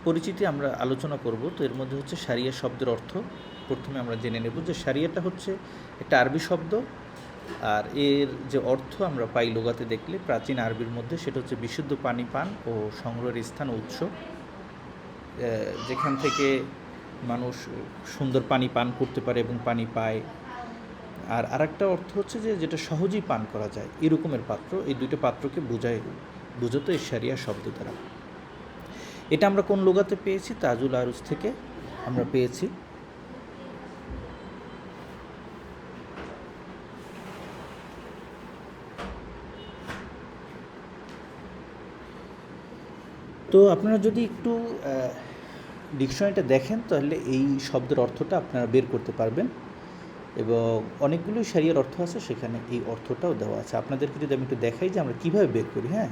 পরিচিতি আমরা আলোচনা করব। তো এর মধ্যে হচ্ছে শারিয়া শব্দের অর্থ প্রথমে আমরা জেনে নেব যে শারিয়াটা হচ্ছে একটা আরবি শব্দ, আর এর যে অর্থ আমরা পাই লুগাতে দেখলে প্রাচীন আরবির মধ্যে, সেটা হচ্ছে বিশুদ্ধ পানি পান ও সংগ্রহের স্থান ও উৎস, যেখান থেকে মানুষ সুন্দর পানি পান করতে পারে এবং পানি পায়। আর আরেকটা অর্থ হচ্ছে যে যেটা সহজেই পান করা যায় এরকমের পাত্র। এই দুইটা পাত্রকে বোঝাতো এই শারিয়া শব্দ দ্বারা। এটা আমরা কোন লুগাতে পেয়েছি? তাজুল আরুজ থেকে আমরা পেয়েছি। তো আপনারা যদি একটু ডিকশনারিটা দেখেন তাহলে এই শব্দের অর্থটা আপনারা বের করতে পারবেন, এবং অনেকগুলো শারিয়ার অর্থ আছে, সেখানে এই অর্থটাও দেওয়া আছে। আপনাদেরকে যদি আমি একটু দেখাই যে আমরা কীভাবে বের করি। হ্যাঁ,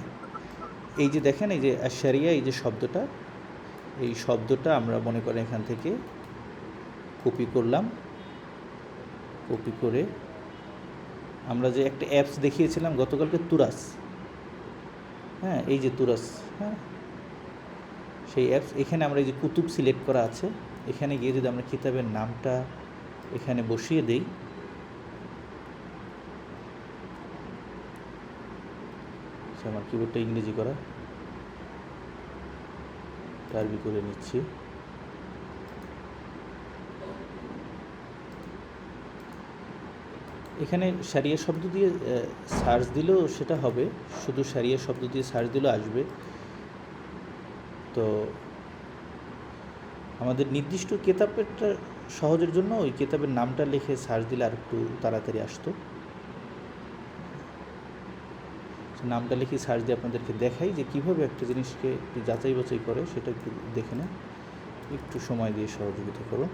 এই যে দেখেন, এই যে শারিয়া, এই যে শব্দটা, এই শব্দটা আমরা মনে করেন এখান থেকে কপি করলাম। কপি করে আমরা যে একটা অ্যাপস দেখিয়েছিলাম গতকালকে, তুরাস, হ্যাঁ, এই যে তুরাস, হ্যাঁ, সেই অ্যাপস, এখানে আমরা এই যে কুতুব সিলেক্ট করা আছে, এখানে গিয়ে যদি আমরা কিতাবের নামটা এখানে বসিয়ে দেই, আমার কিবোর্ডটা ইংরেজি করা, আরবি করে নিচ্ছি। এখানে শারিয়া শব্দ দিয়ে সার্চ দিলেও সেটা হবে, শুধু শারিয়া শব্দ দিয়ে সার্চ দিলেও আসবে। তো আমাদের নির্দিষ্ট কিতাবটা সহজের জন্য ওই কিতাবের নামটা লিখে সার্চ দিলে আর একটু তাড়াতাড়ি আসতো। নামটা লিখে সার্চ দিয়ে আপনাদেরকে দেখাই যে কীভাবে একটা জিনিসকে একটু যাচাই বাছাই করে, সেটা একটু দেখে নেন, একটু সময় দিয়ে সহযোগিতা করুন।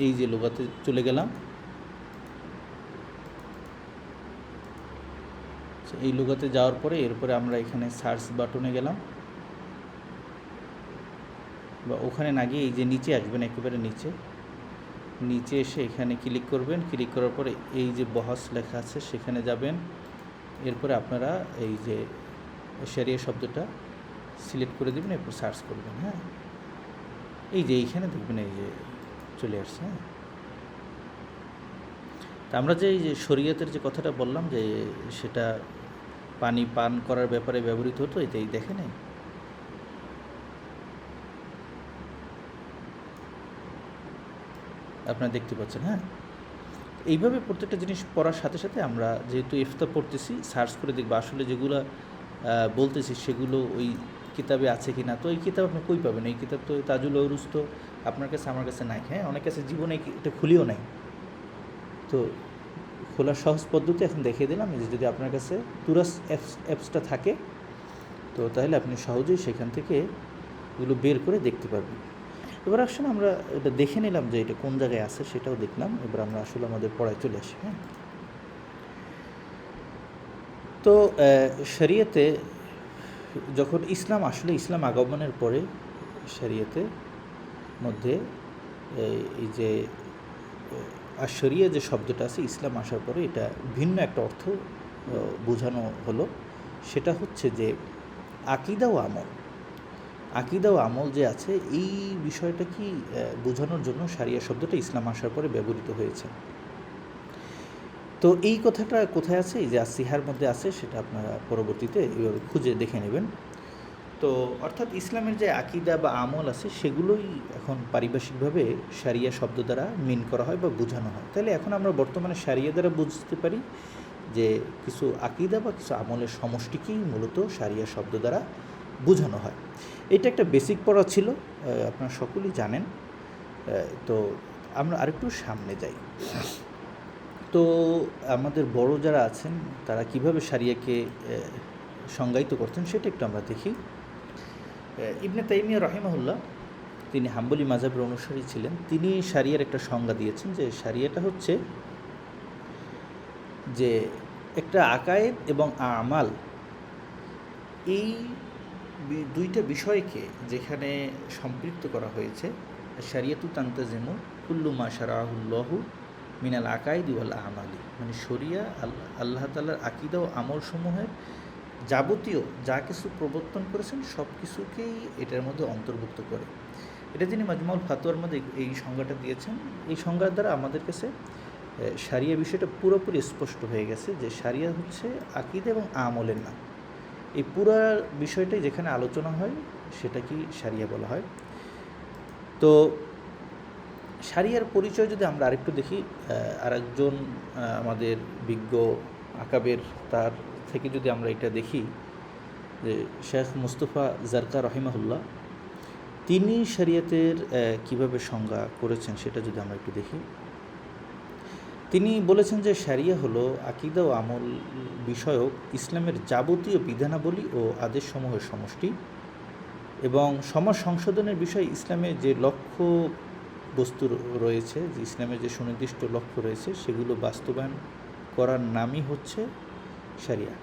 এই যে লুগাতে চলে গেলাম, এই লুগাতে যাওয়ার পরে এরপরে আমরা এখানে সার্চ বাটনে গেলাম, বা ওখানে না গিয়ে এই যে নিচে আসবেন, একেবারে নিচে এসে এখানে ক্লিক করবেন। ক্লিক করার পরে এই যে বহাস লেখা আছে সেখানে যাবেন। এরপরে আপনারা এই যে শারিয়া শব্দটা সিলেক্ট করে দেবেন, এরপর সার্চ করবেন। হ্যাঁ, এই যে এইখানে দেখবেন এই যে চলে আসছে। হ্যাঁ, তা আমরা যে এই যে শরীয়তের যে কথাটা বললাম যে সেটা পানি পান করার ব্যাপারে ব্যবহৃত হতো, এটাই দেখেন, আপনারা দেখতে পাচ্ছেন। হ্যাঁ, এইভাবে প্রত্যেকটা জিনিস পড়ার সাথে সাথে আমরা যেহেতু ইফতা পড়তেছি, সার্চ করে দেখবো আসলে যেগুলো বলতেছি সেগুলো ওই কিতাবে আছে কি না। তো এই কিতাব আপনি কই পাবেন? এই কিতাব তো তাজুল আরুজ তো আপনার কাছে, আমার কাছে নাই। হ্যাঁ, অনেক কাছে জীবনে এটা খুলিও নাই। তো খোলার সহজ পদ্ধতি এখন দেখিয়ে দিলাম। যে যদি আপনার কাছে তুরাস অ্যাপসটা থাকে, তো তাহলে আপনি সহজেই সেখান থেকে এগুলো বের করে দেখতে পারবেন। এবার আসলে আমরা এটা দেখে নিলাম যে এটা কোন জায়গায় আছে, সেটাও দেখলাম। এবার আমরা আসলে আমাদের পড়ায় চলে আসি। হ্যাঁ, তো শরিয়তে যখন ইসলাম আগমনের পরে শরিয়তে মধ্যে এই যে শরিয়া যে শব্দটা আছে, ইসলাম আসার পরে এটা ভিন্ন একটা অর্থ বোঝানো হলো। সেটা হচ্ছে যে আকিদা ও আমল যে আছে, এই বিষয়টা কি বোঝানোর জন্য শারিয়া শব্দটা ইসলাম আসার পরে ব্যবহৃত হয়েছে। তো এই কথাটা কোথায় আছে? এই যে আসিহার মধ্যে আছে, সেটা আপনারা পরবর্তীতে এইভাবে খুঁজে দেখে নেবেন। তো অর্থাৎ ইসলামের যে আকিদা বা আমল আছে সেগুলোই এখন পারিভাষিকভাবে শারিয়া শব্দ দ্বারা মিন করা হয় বা বোঝানো হয়। তাহলে এখন আমরা বর্তমানে শারিয়া দ্বারা বুঝতে পারি যে কিছু আকিদা বা কিছু আমলের সমষ্টিকেই মূলত শারিয়া শব্দ দ্বারা বোঝানো হয়। এটা একটা বেসিক পড়া ছিল, আপনারা সকলেই জানেন। তো আমরা আরেকটু সামনে যাই। তো আমাদের বড় যারা আছেন তারা কিভাবে শারিয়াকে সংজ্ঞায়িত করতেন সেটা একটু আমরা দেখি। ইবনে তাইমিয়া রাহিমাহুল্লাহ, তিনি হাম্বলি মাযহাবের অনুসারী ছিলেন। তিনি শারিয়ার একটা সংজ্ঞা দিয়েছেন যে শারিয়াটা হচ্ছে যে একটা আকায়েদ এবং আমাল, এই দুইটা বিষয়কে যেখানে সম্পৃক্ত করা হয়েছে, শরিয়াতু তান্তাজিমু কুল্লু মা শারাহুল্লাহু মিনাল আকাইদি ওয়াল আমালি, মানে শরিয়া আল্লাহ তাআলার আকীদা ও আমল সমূহের যাবতীয় যা কিছু প্রবর্তন করেছেন সব কিছুকেই এটার মধ্যে অন্তর্ভুক্ত করে। এটা তিনি মাজমুল ফাতোয়ার মধ্যে এই সংজ্ঞাটা দিয়েছেন। এই সংজ্ঞার দ্বারা আমাদের কাছে শারিয়া বিষয়টা পুরোপুরি স্পষ্ট হয়ে গেছে যে শারিয়া হচ্ছে আকীদা এবং আমলের নাম। এই পুরো বিষয়টাই যেখানে আলোচনা হয় সেটা কি শারিয়া বলা হয়। তো শারিয়ার পরিচয় যদি আমরা আরেকটু দেখি, আরেকজন আমাদের বিজ্ঞ আকাবের তার থেকে যদি আমরা এটা দেখি, যে শেখ মুস্তফা জারকা রহিমাহুল্লাহ তিনি শরিয়তের কিভাবে সংজ্ঞা করেছেন সেটা যদি আমরা একটু দেখি। তিনি বলেছেন যে শারিয়া হলো আকীদা ও আমল বিষয়ক ইসলামের যাবতীয় বিধানাবলী ও আদেশসমূহের সমষ্টি, এবং সমাজ সংশোধনের বিষয়ে ইসলামের যে লক্ষ্য বস্তু রয়েছে, যে ইসলামের যে সুনির্দিষ্ট লক্ষ্য রয়েছে সেগুলো বাস্তবায়ন করার নামই হচ্ছে শারিয়া।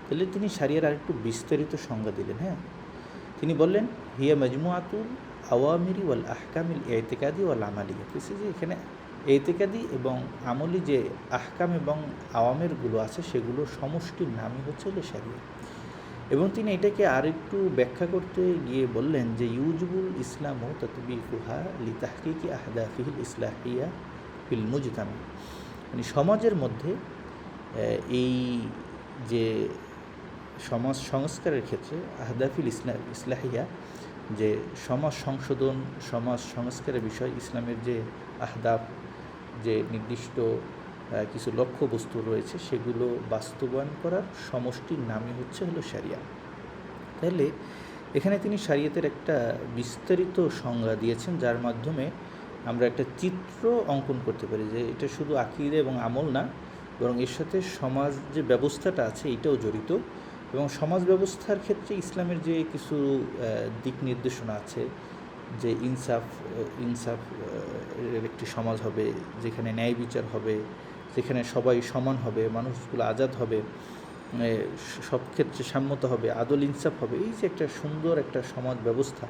তাহলে তিনি শারিয়ার আরেকটু বিস্তারিত সংজ্ঞা দিলেন। হ্যাঁ, তিনি বললেন হিয়া মাজমুআতুল আওয়ামিরি ওয়াল আহকামিল ইতিকাদি ওয়াল আমালিয়া। যে এখানে ইতিকাদি এবং আমলি যে আহকাম এবং আওয়ামেরগুলো আছে সেগুলোর সমষ্টির নামই হচ্ছে শারিয়া। এবং তিনি এটাকে আরেকটু ব্যাখ্যা করতে গিয়ে বললেন যে ইউজিবুল ইসলাম ও তাতবিকুহা লিতাহকিকি আহদাফিহিল ইসলাহিয়া ফিল মুজতামা, মানে সমাজের মধ্যে এই যে সমাজ সংস্কারের ক্ষেত্রে আহদাফিল ইসলাহিয়া, যে সমাজ সংশোধন সমাজ সংস্কারের বিষয় ইসলামের যে আহদাফ, যে নির্দিষ্ট কিছু লক্ষ্যবস্তু রয়েছে সেগুলো বাস্তবায়ন করার সমষ্টির নামই হলো শারিয়া। তাহলে এখানে তিনি শারিয়াতের একটা বিস্তারিত সংজ্ঞা দিয়েছেন, যার মাধ্যমে আমরা একটা চিত্র অঙ্কন করতে পারি যে এটা শুধু আকীদা এবং আমল না, বরং এর সাথে সমাজ যে ব্যবস্থাটা আছে এটাও জড়িত, এবং সমাজ ব্যবস্থার ক্ষেত্রে ইসলামের যে কিছু দিক নির্দেশনা আছে, যে ইনসাফ এর একটি সমাজ হবে, যেখানে ন্যায় বিচার হবে, যেখানে সবাই সমান হবে, মানুষগুলো আজাদ হবে, সব ক্ষেত্রে সাম্যতা হবে, আদল ইনসাফ হবে, এই যে একটা সুন্দর একটা সমাজ ব্যবস্থা,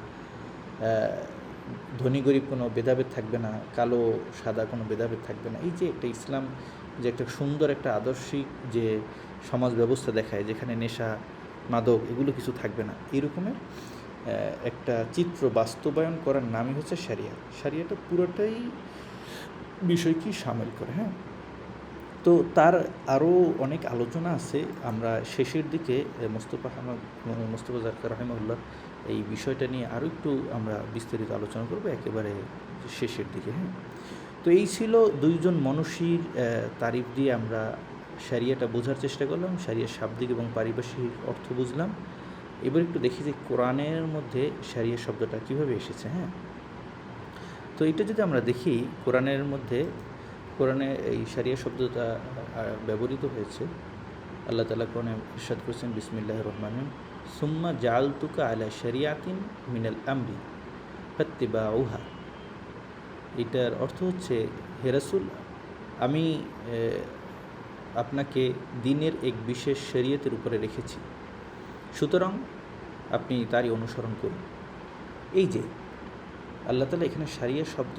ধনী গরিব কোনো ভেদাভেদ থাকবে না, কালো সাদা কোনো ভেদাভেদ থাকবে না, এই যে একটা ইসলাম যে একটা সুন্দর একটা আদর্শিক যে সমাজ ব্যবস্থা দেখায়, যেখানে নেশা মাদক এগুলো কিছু থাকবে না, এইরকমের একটা চিত্র বাস্তবায়ন করার নামই হচ্ছে শারিয়া। শারিয়াটা পুরোটাই বিষয়কে শামিল করে। হ্যাঁ, তো তার আরও অনেক আলোচনা আছে। আমরা শেষের দিকে মুস্তফা জারকা রহিমাহুল্লাহ এই বিষয়টা নিয়ে আরও একটু আমরা বিস্তারিত আলোচনা করব একেবারে শেষের দিকে। হ্যাঁ, তো এই ছিল দুইজন মনীষীর তারিফ দিয়ে আমরা শারিয়াটা বোঝার চেষ্টা করলাম, শারিয়ার শাব্দিক এবং পারিভাষিক অর্থ বুঝলাম। এবার একটু দেখি যে কোরআনের মধ্যে শারিয়া শব্দটা কীভাবে এসেছে। হ্যাঁ, তো এটা যদি আমরা দেখি কোরআনে এই শারিয়া শব্দটা ব্যবহৃত হয়েছে। আল্লাহ তাআলা কোরআনে ইরশাদ করেছেন বিসমিল্লাহির রহমানির রহিম, সুম্মা জাআলতুকা আলা শরিয়াতিন মিনাল আমরি ফাত্তিবাউহা। এটার অর্থ হচ্ছে, হে রাসূল, আমি আপনাকে দিনের এক বিশেষ শরীয়তের উপরে রেখেছি, সুতরাং আপনি তারই অনুসরণ করুন। এই যে আল্লাহ তাআলা এখানে শারিয়া শব্দ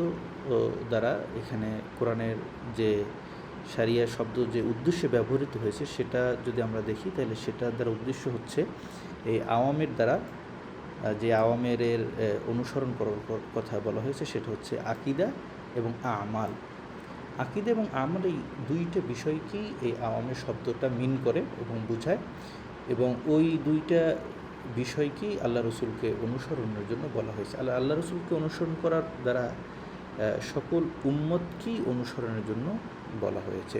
দ্বারা এখানে কোরআনের যে শারিয়া শব্দ যে উদ্দেশ্যে ব্যবহৃত হয়েছে সেটা যদি আমরা দেখি, তাহলে সেটার দ্বারা উদ্দেশ্য হচ্ছে এই আওয়ামের দ্বারা যে আওয়ামের অনুসরণ করার কথা বলা হয়েছে সেটা হচ্ছে আকীদা এবং আমাল। আকীদা এবং আমল এই দুইটা বিষয়কেই এই আওয়ামের শব্দটা মিন করে এবং বোঝায়, এবং ওই দুইটা বিষয়কেই আল্লাহ রসুলকে অনুসরণের জন্য বলা হয়েছে। আল্লাহ রসুলকে অনুসরণ করার দ্বারা সকল উম্মতকেই অনুসরণের জন্য বলা হয়েছে।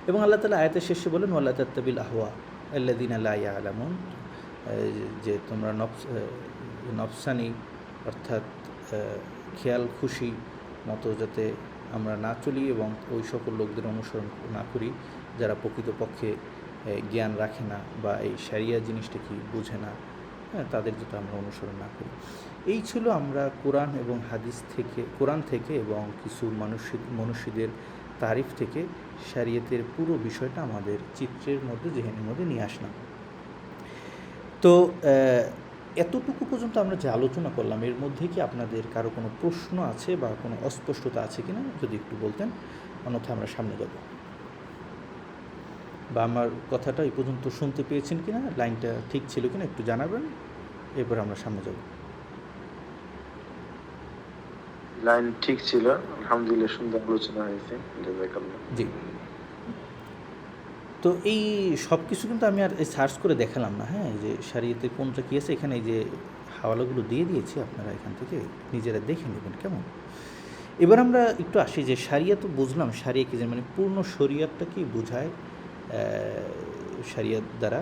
এবং আল্লাহ তাআলা আয়াতের শেষে বলেন ওয়ালা তাত্তাবিল আহওয়া আল্লাযিনা লা ইয়ালামুন, যে তোমরা নফসানি অর্থাৎ খেয়াল খুশি মতো যাতে আমরা না চলি এবং ওই সকল লোকদের অনুসরণ না করি যারা প্রকৃতপক্ষে জ্ঞান রাখে না বা এই শারিয়া জিনিসটা কি বুঝে না, হ্যাঁ, তাদের যাতে আমরা অনুসরণ না করি। এই ছিল আমরা কোরআন এবং হাদিস থেকে, কোরআন থেকে এবং কিছু মনীষীদের তারিফ থেকে শরিয়তের পুরো বিষয়টা আমাদের চিত্রের মধ্যে, জেহেনের মধ্যে নিয়ে আসলাম। তো এতটুকু পর্যন্ত আমরা যে আলোচনা করলাম, এর মধ্যে কি আপনাদের কারো কোনো প্রশ্ন আছে বা কোনো অস্পষ্টতা আছে কিনা যদি একটু বলতেন, অন্যথায় আমরা সামনে যাব। বা আমার কথাটা এই পর্যন্ত শুনতে পেয়েছেন কিনা, লাইনটা ঠিক ছিল কিনা একটু জানাবেন, এরপর আমরা সামনে যাব। লাইন ঠিক ছিল, আলহামদুলিল্লাহ, সুন্দর আলোচনা হয়েছে, জাযাকাল্লাহ। জি। তো এই সব কিছু কিন্তু আমি আর সার্চ করে দেখালাম না, হ্যাঁ, যে শরিয়তে কোনটা কী আছে, এখানে এই যে হাওয়ালাগুলো দিয়ে দিয়েছি, আপনারা এখান থেকে নিজেরা দেখে নেবেন, কেমন। এবার আমরা একটু আসি যে শরিয়া তো বুঝলাম, শরিয়া কি, মানে পূর্ণ শরিয়তটা কি বোঝায় শরিয়ত দ্বারা।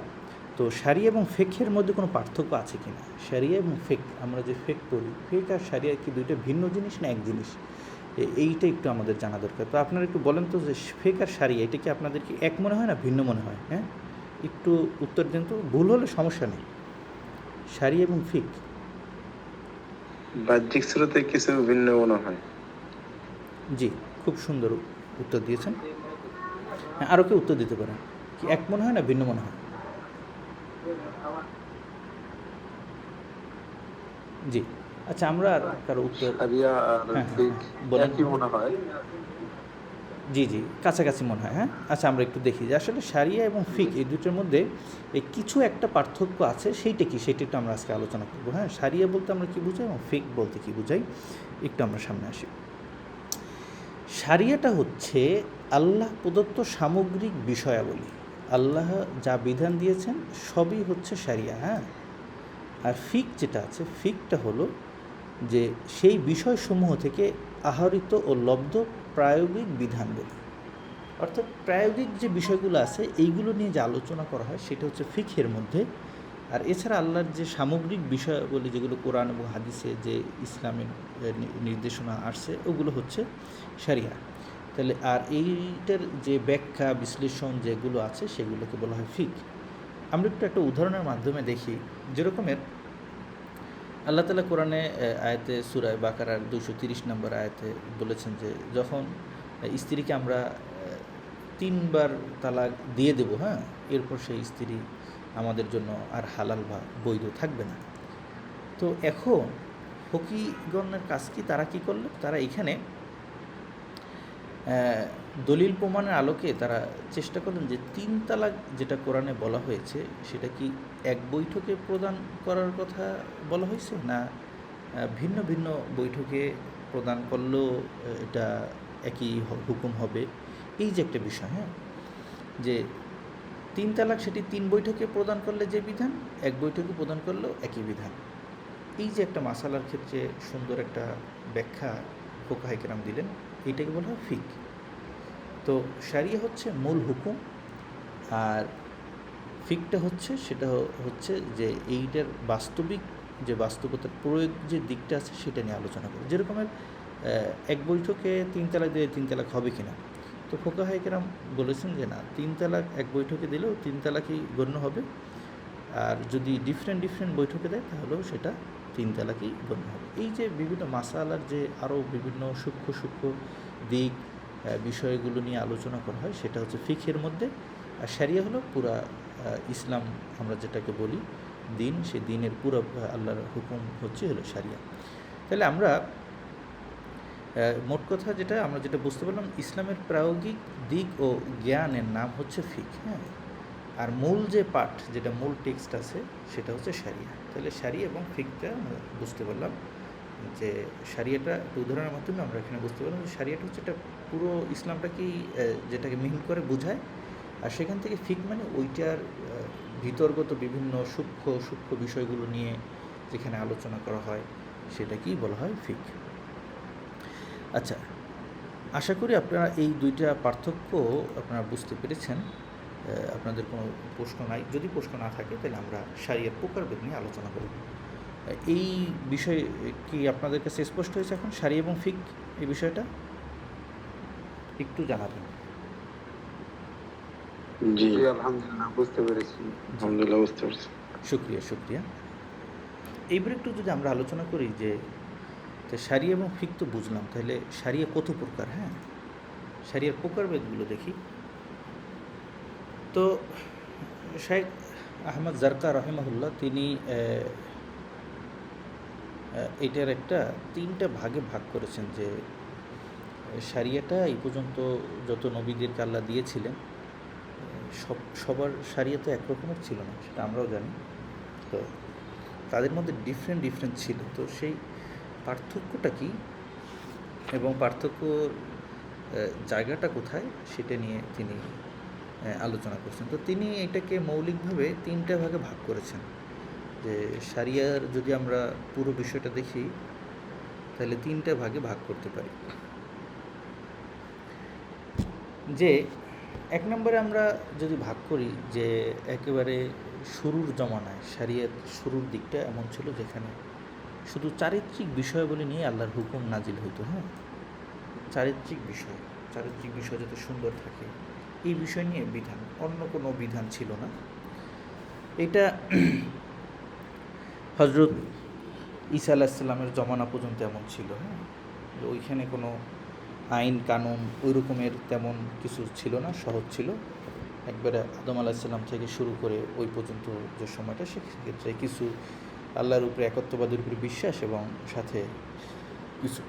তো শরিয়া এবং ফিকহের মধ্যে কোনো পার্থক্য আছে কি না? শরিয়া এবং ফিক, আমরা যে ফিক পড়ি, ফিক আর শরিয়া কি দুইটা ভিন্ন জিনিস না এক জিনিস? এইটা একটু আমাদের জানা দরকার। তো আপনারা একটু বলেন তো যে ফিক আর শরিয়া এটা কি আপনাদের কি এক মনে হয় না ভিন্ন মনে হয়? হ্যাঁ, একটু উত্তর দেন তো, ভুল হলে সমস্যা নেই। শরিয়া এবং ফিক বাহ্যিক স্রোতে কিছু ভিন্ন মনে হয়। জি, খুব সুন্দর উত্তর দিয়েছেন। হ্যাঁ, আরও কেউ উত্তর দিতে পারেন। কি এক মনে হয় না ভিন্ন মনে হয়? জি, আচ্ছা, আমরা আর কারো উত্তর, শরিয়া আর হ্যাঁ হ্যাঁ ফিক হ্যাঁ বলেন। একই মনে হয়। জি জি, কাছাকাছি মনে হয়। হ্যাঁ, আচ্ছা, আমরা একটু দেখি যে আসলে শরিয়া এবং ফিক এই দুটোর মধ্যে এই কিছু একটা পার্থক্য আছে, সেইটা কি, সেটা একটু আমরা আজকে আলোচনা করবো। হ্যাঁ, শরিয়া বলতে আমরা কী বুঝাই এবং ফিক বলতে কী বুঝাই, একটু আমরা সামনে আসি। শরিয়াটা হচ্ছে আল্লাহ প্রদত্ত সামগ্রিক বিষয়াবলী, আল্লাহ যা বিধান দিয়েছেন সবই হচ্ছে শরিয়া। হ্যাঁ, আর ফিক যেটা আছে, ফিকটা হলো যে সেই বিষয়সমূহ থেকে আহরিত ও লব্ধ প্রায়োগিক বিধানগুলি, অর্থাৎ প্রায়োগিক যে বিষয়গুলো আছে এইগুলো নিয়ে যে আলোচনা করা হয় সেটা হচ্ছে ফিকহের মধ্যে। আর এছাড়া আল্লাহর যে সামগ্রিক বিষয়াবলী, যেগুলো কোরআন এবং হাদিসে যে ইসলামের নির্দেশনা আসছে, ওগুলো হচ্ছে শরিয়া। তাহলে আর এইটার যে ব্যাখ্যা বিশ্লেষণ যেগুলো আছে সেগুলোকে বলা হয় ফিক। আমরা একটু একটা উদাহরণের মাধ্যমে দেখি। যেরকমের আল্লাহ তাআলা কোরআনে আয়াতে সূরা বাকারার 230 নম্বর আয়াতে বলেছেন যে যখন স্ত্রীকে আমরা 3 বার তালাক দিয়ে দেব, হ্যাঁ, এরপর সেই স্ত্রী আমাদের জন্য আর হালাল বা বৈধ থাকবে না। তো এখন ফকিগণের কাজ কি, তারা কি করলো, তারা এখানে দলিল প্রমাণের আলোকে তারা চেষ্টা করলেন যে 3 তালাক যেটা কোরআনে বলা হয়েছে সেটা কি এক বৈঠকে প্রদান করার কথা বলা হয়েছে, না ভিন্ন ভিন্ন বৈঠকে প্রদান করলেও এটা একই হুকুম হবে, এই যে একটা বিষয়। হ্যাঁ, যে 3 তালাক সেটি 3 বৈঠকে প্রদান করলে যে বিধান, এক বৈঠকে প্রদান করলেও একই বিধান। এই যে একটা মাসালার ক্ষেত্রে সুন্দর একটা ব্যাখ্যা ফুকাহায়ে কেরাম দিলেন, এইটাকে বলা হয় ফিক। তো শরিয়া হচ্ছে মূল হুকুম, আর ফিকটা হচ্ছে সেটা হচ্ছে যে এইটার বাস্তবিক যে বাস্তবতার প্রয়োগ যে দিকটা আছে সেটা নিয়ে আলোচনা করে। যেরকমের এক বৈঠকে 3 তালাক দিলে 3 তালাক হবে কি না, তো ফুকাহায়ে কেরাম বলেছেন যে না, 3 তালাক এক বৈঠকে দিলেও 3 তালাকই গণ্য হবে, আর যদি ডিফারেন্ট বৈঠকে দেয় তাহলেও সেটা 3 তালাকই গণ্য হবে। এই যে বিভিন্ন মাসালার যে আরও বিভিন্ন সূক্ষ্ম দিক, বিষয়গুলো নিয়ে আলোচনা করা হয় সেটা হচ্ছে ফিকহের মধ্যে। আর শরিয়া হলো পুরা ইসলাম, আমরা যেটাকে বলি দিন, সেই দিনের পুরো আল্লাহর হুকুম হলো শরিয়া। তাহলে আমরা মোট কথা যেটা আমরা যেটা বুঝতে পারলাম, ইসলামের প্রায়োগিক দিক ও জ্ঞানের নাম হচ্ছে ফিক। হ্যাঁ, আর মূল যে পাঠ, যেটা মূল টেক্সট আছে সেটা হচ্ছে শরিয়া। তাহলে শরিয়া এবং ফিকটা আমরা বুঝতে পারলাম যে শরিয়াটা একটা উদাহরণের মাধ্যমে আমরা এখানে বুঝতে পারলাম যে শরিয়াটা হচ্ছে একটা পুরো ইসলামটাকেই যেটাকে মিহিন করে বোঝায়। আর সেখান থেকে ফিক মানে ওইটার ভিতরগত বিভিন্ন সূক্ষ্ম বিষয়গুলো নিয়ে যেখানে আলোচনা করা হয় সেটাকেই বলা হয় ফিক। আচ্ছা, আশা করি আপনারা এই দুইটা পার্থক্য আপনারা বুঝতে পেরেছেন। আপনাদের কোনো প্রশ্ন নাই, যদি প্রশ্ন না থাকে তাহলে আমরা শরিয়ার প্রকারভেদ নিয়ে আলোচনা করব। এই বিষয় কি আপনাদের কাছে স্পষ্ট হয়েছে এখন, শরিয়া এবং ফিক এই বিষয়টা একটু জানাবেন। জি, আলহামদুলিল্লাহ, বুঝতে পেরেছি। আলহামদুলিল্লাহ, বুঝতে পেরেছি। শুক্রিয়া। এইবার একটু যদি আমরা আলোচনা করি যে শরিয়া এবং ফিক তো বুঝলাম, তাহলে শরিয়া কত প্রকার। হ্যাঁ, শরিয়ার প্রকারভেদগুলো দেখি। তো শাইখ আহমদ জারকা রহিমাহুল্লাহ তিনি এটার একটা 3টা ভাগে ভাগ করেছেন যে শারিয়াটা এই পর্যন্ত যত নবীদেরকে আল্লাহ দিয়েছিলেন সবার শারিয়া তো একরকমের ছিল না, সেটা আমরাও জানি। তো তাদের মধ্যে ডিফারেন্ট ছিল। তো সেই পার্থক্যটা কি এবং পার্থক্যর জায়গাটা কোথায় সেটা নিয়ে তিনি আলোচনা করছেন। তো তিনি এটাকে মৌলিকভাবে 3টা ভাগে ভাগ করেছেন। যে শারিয়ার যদি আমরা পুরো বিষয়টা দেখি তাহলে 3টা ভাগে ভাগ করতে পারি। যে 1 নম্বরে আমরা যদি ভাগ করি যে একেবারে শুরুর জমানায় শারিয়াত শুরুর দিকটা এমন ছিল যেখানে শুধু চারিত্রিক বিষয়াবলী নিয়ে আল্লাহর হুকুম নাজিল হইতো। হ্যাঁ, চারিত্রিক বিষয় যাতে সুন্দর থাকে এই বিষয় নিয়ে বিধান, অন্য কোনো বিধান ছিল না। এটা হজরত ঈসা আলাইহিস সালামের জমানা পর্যন্ত এমন ছিল। হ্যাঁ, ওইখানে কোনো আইন কানুন ওই রকমের তেমন কিছু ছিল না, সহজ ছিল। একবারে আদম আলাইহিস সালাম থেকে শুরু করে ওই পর্যন্ত যে সময়টা, সেক্ষেত্রে কিছু আল্লাহর উপরে একত্ববাদের উপরে বিশ্বাস এবং সাথে কিছু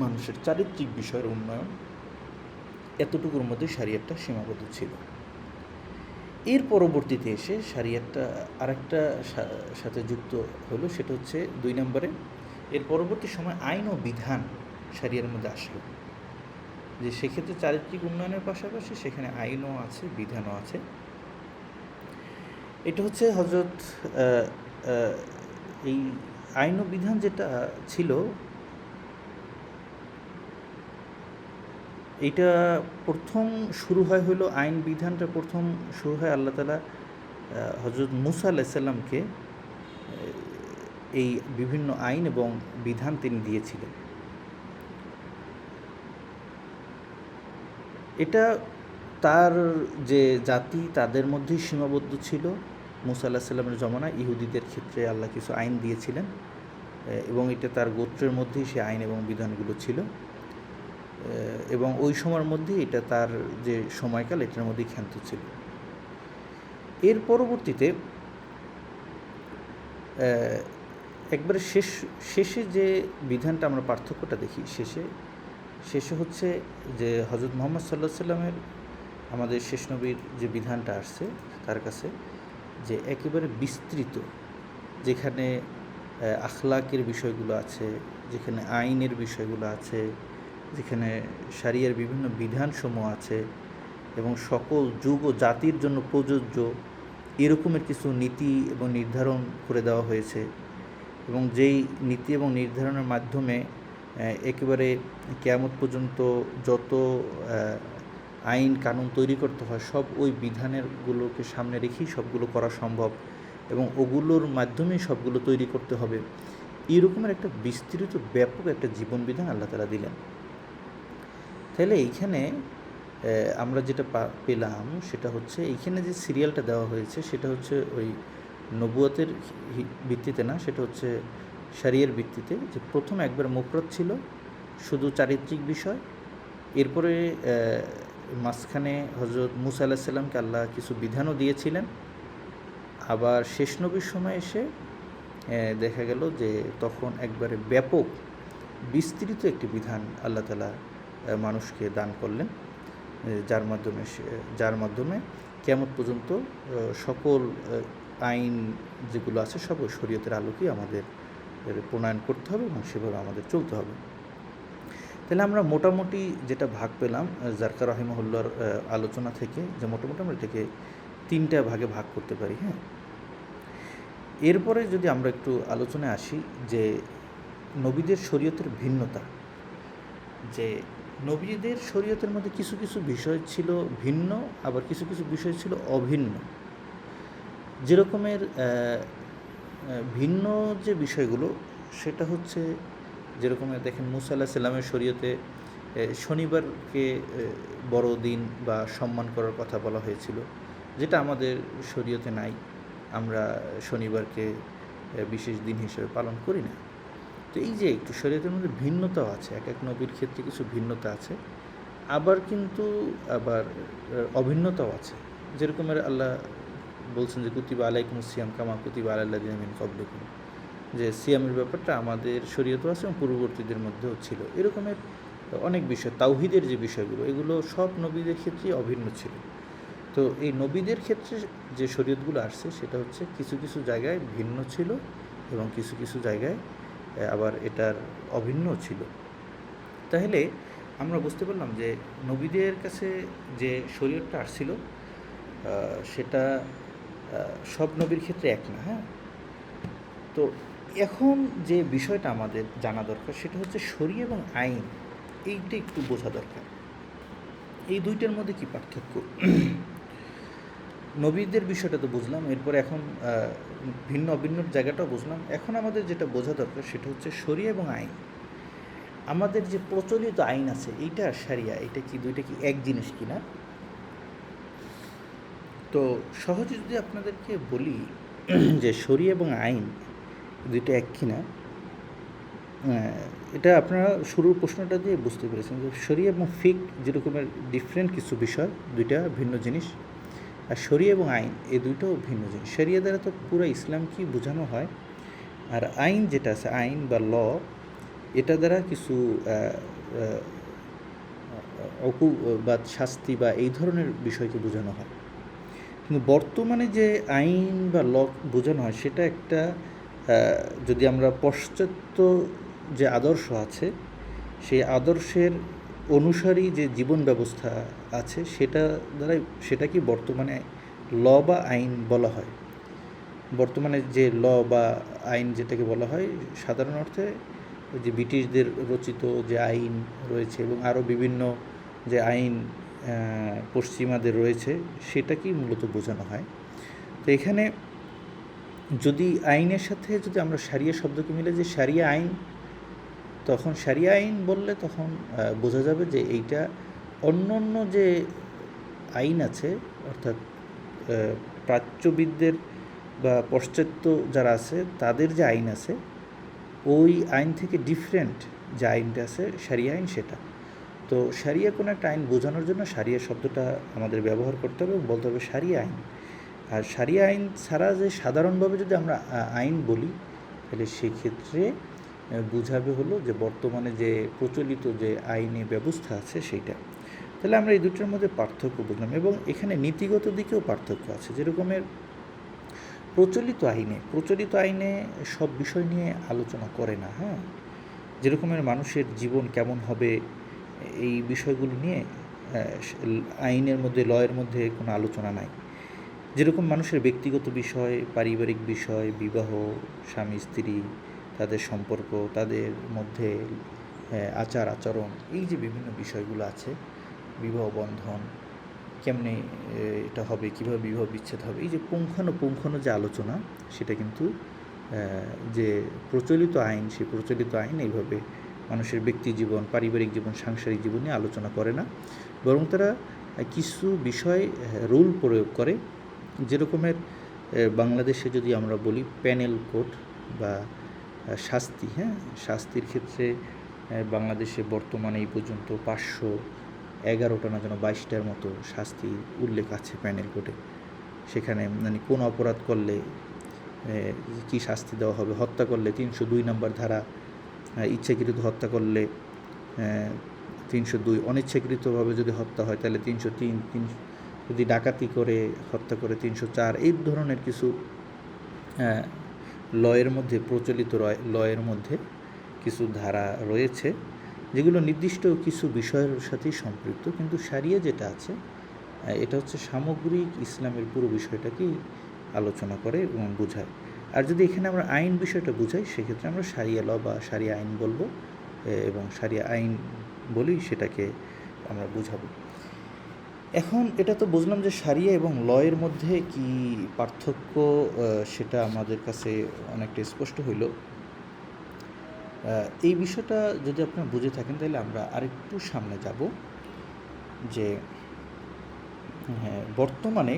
মানুষের চারিত্রিক বিষয়ের উন্নয়ন, এতটুকুর মধ্যে শারিয়াতটা সীমাবদ্ধ ছিল। এর পরবর্তীতে এসে শারিয়াতটা আরেকটা সাথে যুক্ত হলো, সেটা হচ্ছে 2 নম্বরে এর পরবর্তী সময় আইন ও বিধান শারিয়ার মধ্যে আসলো। যে সেক্ষেত্রে চারিত্রিক উন্নয়নের পাশাপাশি সেখানে আইনও আছে, বিধানও আছে। এটা হচ্ছে হজরত এই আইন ও বিধান যেটা ছিল এটা প্রথম শুরু হলো আইন বিধানটা প্রথম শুরু হয় আল্লাহ তাআলা হজরত মুসা আলাইহিস সালামকে এই বিভিন্ন আইন এবং বিধান তিনি দিয়েছিলেন। এটা তার যে জাতি তাদের মধ্যেই সীমাবদ্ধ ছিল। মুসা আলাইহিস সালামের জমানায় ইহুদিদের ক্ষেত্রে আল্লাহ কিছু আইন দিয়েছিলেন এবং এটা তার গোত্রের মধ্যেই সে আইন এবং বিধানগুলো ছিল এবং ওই সময়ের মধ্যেই এটা তার যে সময়কাল এটার মধ্যেই ক্ষান্ত ছিল। এর পরবর্তীতে একবারে শেষে যে বিধানটা আমরা পার্থক্যটা দেখি শেষে হচ্ছে যে হজরত মুহাম্মদ সাল্লাল্লাহু আলাইহি সাল্লামের আমাদের শেষ নবীর যে বিধানটা আসছে তার কাছে, যে একেবারে বিস্তৃত, যেখানে আখলাকের বিষয়গুলো আছে, যেখানে আইনের বিষয়গুলো আছে, যেখানে শারিয়ার বিভিন্ন বিধানসমূহ আছে এবং সকল যুগ ও জাতির জন্য প্রযোজ্য এরকমের কিছু নীতি এবং নির্ধারণ করে দেওয়া হয়েছে এবং যেই নীতি এবং নির্ধারণের মাধ্যমে একেবারে কিয়ামত পর্যন্ত যত আইন কানুন তৈরি করতে হয় সব ওই বিধানেরগুলোকে সামনে রেখেই সবগুলো করা সম্ভব এবং ওগুলোর মাধ্যমেই সবগুলো তৈরি করতে হবে, এরকমের একটা বিস্তৃত ব্যাপক একটা জীবন বিধান আল্লাহ তাআলা দিলেন। তাহলে এইখানে আমরা যেটা পেলাম সেটা হচ্ছে এইখানে যে সিরিয়ালটা দেওয়া হয়েছে সেটা হচ্ছে ওই নবুয়তের ভিত্তিতে না, সেটা হচ্ছে শরিয়ার ভিত্তিতে। যে প্রথম একবার মুফরদ ছিল শুধু চারিত্রিক বিষয়, এরপরে মাঝখানে হজরত মুসা আলাইহিস সালামকে আল্লাহ কিছু বিধানও দিয়েছিলেন। আবার শেষ নবীর সময় এসে দেখা গেল যে তখন একবারে ব্যাপক বিস্তৃত একটি বিধান আল্লাহ তাআলা মানুষকে দান করলেন, যার মাধ্যমে কিয়ামত পর্যন্ত সকল আইন যেগুলো আছে সব ওই শরীয়তের আলোকেই আমাদের প্রণয়ন করতে হবে এবং সেভাবে আমাদের চলতে হবে। তাহলে আমরা মোটামুটি যেটা ভাগ পেলাম জারকা রাহিমাহুল্লাহর আলোচনা থেকে, যে মোটামুটি আমরা এটাকে 3টা ভাগে ভাগ করতে পারি। হ্যাঁ, এরপরে যদি আমরা একটু আলোচনায় আসি যে নবীদের শরীয়তের ভিন্নতা, যে নবীদের শরীয়তের মধ্যে কিছু কিছু বিষয় ছিল ভিন্ন, আবার কিছু কিছু বিষয় ছিল অভিন্ন। যেরকমের ভিন্ন যে বিষয়গুলো সেটা হচ্ছে যেরকমের দেখেন মুসা আলাইহিস সালামের শরীয়তে শনিবারকে বড় দিন বা সম্মান করার কথা বলা হয়েছিল, যেটা আমাদের শরীয়তে নাই। আমরা শনিবারকে বিশেষ দিন হিসেবে পালন করি না। তো এই যে একটু শরীয়তের মধ্যে ভিন্নতাও আছে, এক এক নবীর ক্ষেত্রে কিছু ভিন্নতা আছে। আবার কিন্তু আবার অভিন্নতাও আছে। যেরকমের আল্লাহ বলছেন যে কুতিবা আলাইকুমুস সিয়াম কামা কুতিবা আলাল্লাযিনা মিন ক্বাবলিকুম, যে সিয়ামের ব্যাপারটা আমাদের শরীয়তেও আছে এবং পূর্ববর্তীদের মধ্যেও ছিল। এরকমের অনেক বিষয়, তাওহীদের যে বিষয়গুলো, এগুলো সব নবীদের ক্ষেত্রেই অভিন্ন ছিল। তো এই নবীদের ক্ষেত্রে যে শরীয়তগুলো আসছে সেটা হচ্ছে কিছু কিছু জায়গায় ভিন্ন ছিল এবং কিছু কিছু জায়গায় আবার এটার অভিন্নও ছিল। তাহলে আমরা বুঝতে পারলাম যে নবীদের কাছে যে শরীয়তটা আসছিল সেটা সব নবীর ক্ষেত্রে এক না। হ্যাঁ, তো এখন যে বিষয়টা আমাদের জানা দরকার সেটা হচ্ছে শরীয়ত এবং আইন, এইটা একটু বোঝা দরকার। এই দুইটার মধ্যে কি পার্থক্য? নবীদের বিষয়টা তো বুঝলাম, এরপরে এখন ভিন্ন অভিন্ন জায়গাটাও বুঝলাম। এখন আমাদের যেটা বোঝা দরকার সেটা হচ্ছে শরীয়ত এবং আইন। আমাদের যে প্রচলিত আইন আছে এইটা আর শারিয়া, এটা কি দুইটা কি এক জিনিস কিনা? তো সহজে যদি আপনাদেরকে বলি যে শরীয়ত এবং আইন দুইটা এক কিনা, এটা আপনারা শুরুর প্রশ্নটা দিয়ে বুঝতে পেরেছেন যে শরীয়ত এবং ফিক যেরকমের ডিফারেন্ট কিছু বিষয়, দুইটা ভিন্ন জিনিস। আর শরীয়ত এবং আইন এই দুইটাও ভিন্ন জিনিস। শরীয়ত দ্বারা তো পুরো ইসলামকেই বোঝানো হয়, আর আইন যেটা আছে, আইন বা ল, এটা দ্বারা কিছু বা শাস্তি বা এই ধরনের বিষয়কে বোঝানো হয়। কিন্তু বর্তমানে যে আইন বা ল বোঝানো হয় সেটা একটা, যদি আমরা পাশ্চাত্য যে আদর্শ আছে সেই আদর্শের অনুসারী যে জীবন ব্যবস্থা আছে সেটা দ্বারাই সেটাকে বর্তমানে ল বা আইন বলা হয়। বর্তমানে যে ল বা আইন যেটাকে বলা হয় সাধারণ অর্থে যে ব্রিটিশদের রচিত যে আইন রয়েছে এবং আরও বিভিন্ন যে আইন পশ্চিমাদের রয়েছে সেটাকেই মূলত বোঝানো হয়। তো এখানে যদি আইনের সাথে যদি আমরা শারিয়া শব্দকে মিলে যে শারিয়া আইন, তখন শারিয়া আইন বললে তখন বোঝা যাবে যে এইটা অন্য অন্য যে আইন আছে, অর্থাৎ প্রাচ্যবিদদের বা পাশ্চাত্য যারা আছে তাদের যে আইন আছে ওই আইন থেকে ডিফারেন্ট যে আইনটা আছে শারিয়া আইন সেটা। তো শারিয়া কোনো একটা আইন বোঝানোর জন্য শারিয়া শব্দটা আমাদের ব্যবহার করতে হবে, বলতে হবে শারিয়া আইন। আর শারিয়া আইন ছাড়া যে সাধারণভাবে যদি আমরা আইন বলি তাহলে সেক্ষেত্রে বোঝাবে হলো যে বর্তমানে যে প্রচলিত যে আইনি ব্যবস্থা আছে সেইটা। তাহলে আমরা এই দুটোর মধ্যে পার্থক্য বুঝলাম এবং এখানে নীতিগত দিকেও পার্থক্য আছে। যেরকমের প্রচলিত আইনে সব বিষয় নিয়ে আলোচনা করে না। হ্যাঁ, যেরকমের মানুষের জীবন কেমন হবে এই বিষয়গুলো নিয়ে আইনের মধ্যে, লয়ের মধ্যে কোনো আলোচনা নাই। যেরকম মানুষের ব্যক্তিগত বিষয়, পারিবারিক বিষয়, বিবাহ, স্বামী স্ত্রী, তাদের সম্পর্ক, তাদের মধ্যে আচার আচরণ, এই যে বিভিন্ন বিষয়গুলো আছে, বিবাহ বন্ধন কেমনে এটা হবে, কীভাবে বিবাহ বিচ্ছেদ হবে, এই যে পুঙ্খানুপুঙ্খানু যে আলোচনা সেটা কিন্তু যে প্রচলিত আইন, সেই প্রচলিত আইন এইভাবে মানুষের ব্যক্তি জীবন, পারিবারিক জীবন, সাংসারিক জীবন নিয়ে আলোচনা করে না, বরং তারা কিছু বিষয় রুল প্রয়োগ করে। যেরকমের বাংলাদেশে যদি আমরা বলি প্যানেল কোড বা শাস্তি, হ্যাঁ, শাস্তির ক্ষেত্রে বাংলাদেশে বর্তমানে এই পর্যন্ত 511টা না যেন 22টার মতো শাস্তি উল্লেখ আছে প্যানেল কোডে। সেখানে মানে কোন অপরাধ করলে কী শাস্তি দেওয়া হবে, হত্যা করলে 302 নম্বর ধারা, ইচ্ছাকৃত হত্যা করলে 302, অনিচ্ছাকৃতভাবে যদি হত্যা হয় তাহলে 303, যদি ডাকাতি করে হত্যা করে 304, এই ধরনের কিছু লয়ের মধ্যে, প্রচলিত লয়ের মধ্যে কিছু ধারা রয়েছে যেগুলো নির্দিষ্ট কিছু বিষয়ের সাথেই সম্পৃক্ত। কিন্তু শারিয়া যেটা আছে এটা হচ্ছে সামগ্রিক ইসলামের পুরো বিষয়টাকেই আলোচনা করে এবং বোঝায়। আর যদি এখানে আমরা আইন বিষয়টা বুঝাই সেক্ষেত্রে আমরা শারিয়া ল বা শারিয়া আইন বলবো এবং শারিয়া আইন বলি সেটাকে আমরা বুঝাবো। এখন এটা তো বুঝলাম যে শারিয়া এবং লয়ের মধ্যে কি পার্থক্য, সেটা আমাদের কাছে অনেকটা স্পষ্ট হইল। এই বিষয়টা যদি আপনারা বুঝে থাকেন তাহলে আমরা আরেকটু সামনে যাব যে বর্তমানে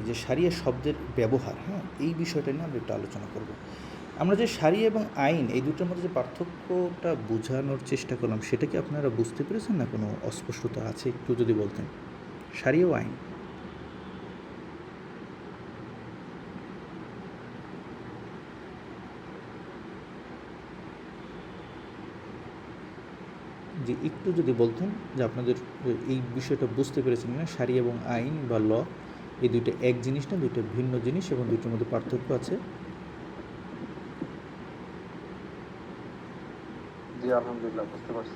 যে শারিয়া শব্দের ব্যবহার, হ্যাঁ, এই বিষয়টা নিয়ে আমরা একটু আলোচনা করব। আমরা যে শারিয়া এবং আইন এই দুটোর মধ্যে যে পার্থক্যটা বোঝানোর চেষ্টা করলাম, সেটা কি আপনারা বুঝতে পেরেছেন, না কোনো অস্পষ্টতা আছে? একটু যদি বলতেন, শারিয়া ও আইন। যে একটু যদি বলতেন যে আপনাদের এই বিষয়টা বুঝতে পেরেছেন না, শারিয়া এবং আইন বা ল এই দুইটা এক জিনিস না, দুইটা ভিন্ন জিনিস, এবং দুইটার মধ্যে পার্থক্য আছে। জি আলহামদুলিল্লাহ বুঝতে পারছি।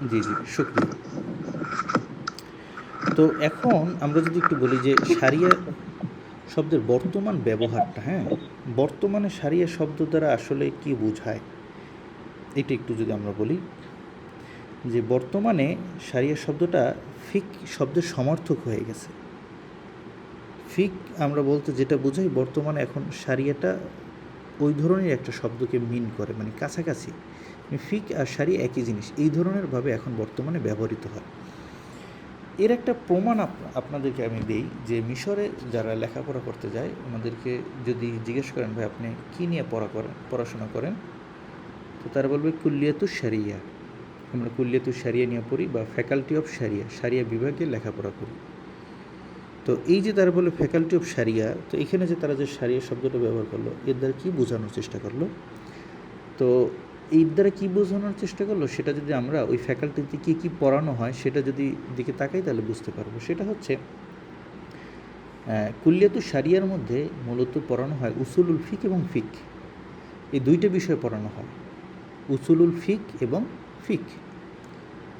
জি জি, শুক্রিয়া। তো এখন আমরা যদি একটু বলি যে শারিয়া শব্দের বর্তমান ব্যবহারটা, হ্যাঁ, বর্তমানে শারিয়া শব্দ দ্বারা আসলে কি বোঝায়, এটা একটু যদি আমরা বলি যে বর্তমানে শারিয়া শব্দটা ফিক শব্দের সমর্থক হয়ে গেছে। ফিক আমরা বলতে যেটা বোঝাই, বর্তমানে এখন শারিয়াটা ওই ধরনের একটা শব্দকে মিন করে, মানে কাছাকাছি। ফিক আর শারিয়া একই জিনিস, এই ধরনেরভাবে এখন বর্তমানে ব্যবহৃত হয়। এর একটা প্রমাণ আপনাদেরকে আমি দিই, যে মিশরে যারা লেখাপড়া করতে যায় ওনাদেরকে যদি জিজ্ঞেস করেন ভাই আপনি কী নিয়ে পড়াশোনা করেন, তো তারা বলবে কুল্লিয়াতু শারিয়া, আমরা কুল্লিয়াতু শারিয়া নিয়ে পড়ি, বা ফ্যাকাল্টি অফ শারিয়া, শারিয়া বিভাগে লেখাপড়া করি। তো এই যে তারা বলে ফ্যাকাল্টি অফ শারিয়া, তো এখানে যে তারা যে শারিয়া শব্দটা ব্যবহার করলো, এর দ্বারা কী বোঝানোর চেষ্টা করলো? তো এর দ্বারা কী বোঝানোর চেষ্টা করলো, সেটা যদি আমরা ওই ফ্যাকাল্টিতে কী কী পড়ানো হয় সেটা যদি দিকে তাকাই, তাহলে বুঝতে পারবো। সেটা হচ্ছে কুল্লিয়াতু শারিয়ার মধ্যে মূলত পড়ানো হয় উসুলুল ফিক এবং ফিক, এই দুইটা বিষয় পড়ানো হয়, উসুলুল ফিক এবং ফিক।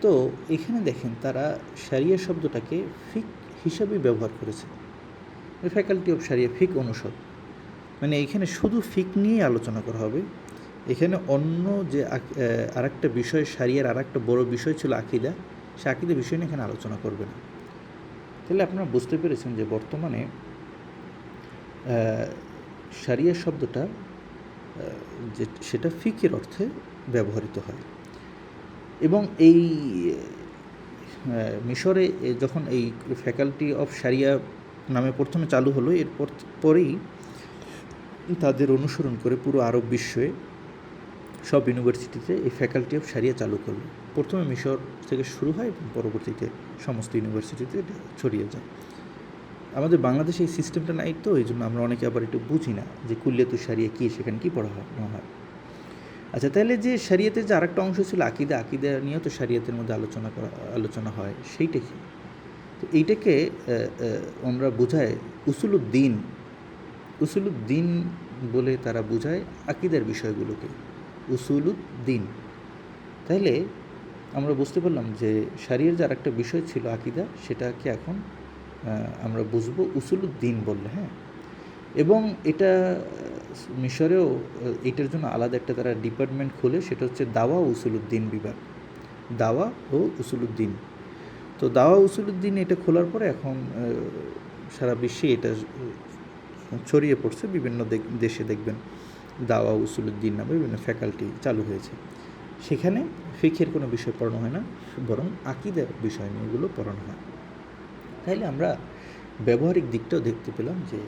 তো এখানে দেখেন তারা শারিয়া শব্দটাকে ফিক হিসাবে ব্যবহার করেছে, ফ্যাকাল্টি অফ শারিয়া ফিক অনুষদ, মানে এখানে শুধু ফিক নিয়েই আলোচনা করা হবে। এখানে অন্য যে আরেকটা বিষয়, শারিয়ার আরেকটা বড় বিষয় ছিল আকিদা, সে আকিদা বিষয় নিয়ে এখানে আলোচনা করবে না। তাহলে আপনারা বুঝতে পেরেছেন যে বর্তমানে শারিয়া শব্দটা যে সেটা ফিকের অর্থে ব্যবহৃত হয়। এবং এই মিশরে যখন এই ফ্যাকাল্টি অফ শারিয়া নামে প্রথমে চালু হলো, এরপর পরেই তাদের অনুসরণ করে পুরো আরব বিশ্বে সব ইউনিভার্সিটিতে এই ফ্যাকাল্টি অফ শারিয়া চালু করলো। প্রথমে মিশর থেকে শুরু হয় এবং পরবর্তীতে সমস্ত ইউনিভার্সিটিতে এটা ছড়িয়ে যায়। আমাদের বাংলাদেশে এই সিস্টেমটা নাই, তো এই জন্য আমরা অনেকে আবার একটু বুঝি না যে কুল্লিয়াতু শারিয়া কী, সেখানে কী পড়া হয়। আচ্ছা, তাহলে যে শারিয়াতের যে আরেকটা অংশ ছিল আকিদা, আকিদা নিয়েও তো শারিয়াতের মধ্যে আলোচনা হয়, সেইটা কি? তো এইটাকে আমরা বোঝায় উসুলুদ্দিন, উসুলুদ্দিন বলে তারা বোঝায় আকিদার বিষয়গুলোকে, উসুলুদ্দিন। তাহলে আমরা বুঝতে পারলাম যে শারিয়ার যে আরেকটা বিষয় ছিল আকিদা, সেটাকে এখন আমরা বুঝবো উসুলুদ্দিন বললে, হ্যাঁ। এবং এটা মিশরেও এটার জন্য আলাদা একটা তারা ডিপার্টমেন্ট খোলে, সেটা হচ্ছে দাওয়া উসুলুদ্দিন বিভাগ, দাওয়া ও উসুলুদ্দিন। তো দাওয়া উসুলুদ্দিন এটা খোলার পরে এখন সারা বিশ্বে এটা ছড়িয়ে পড়ছে, বিভিন্ন দেশে দেখবেন দাওয়া উসুলুদ্দিন নামে বিভিন্ন ফ্যাকাল্টি চালু হয়েছে। সেখানে ফিকের কোনো বিষয় পড়ানো হয় না, বরং আকিদার বিষয় নিয়ে এগুলো পড়ানো হয়। তাইলে আমরা ব্যবহারিক দিকটাও দেখতে পেলাম যে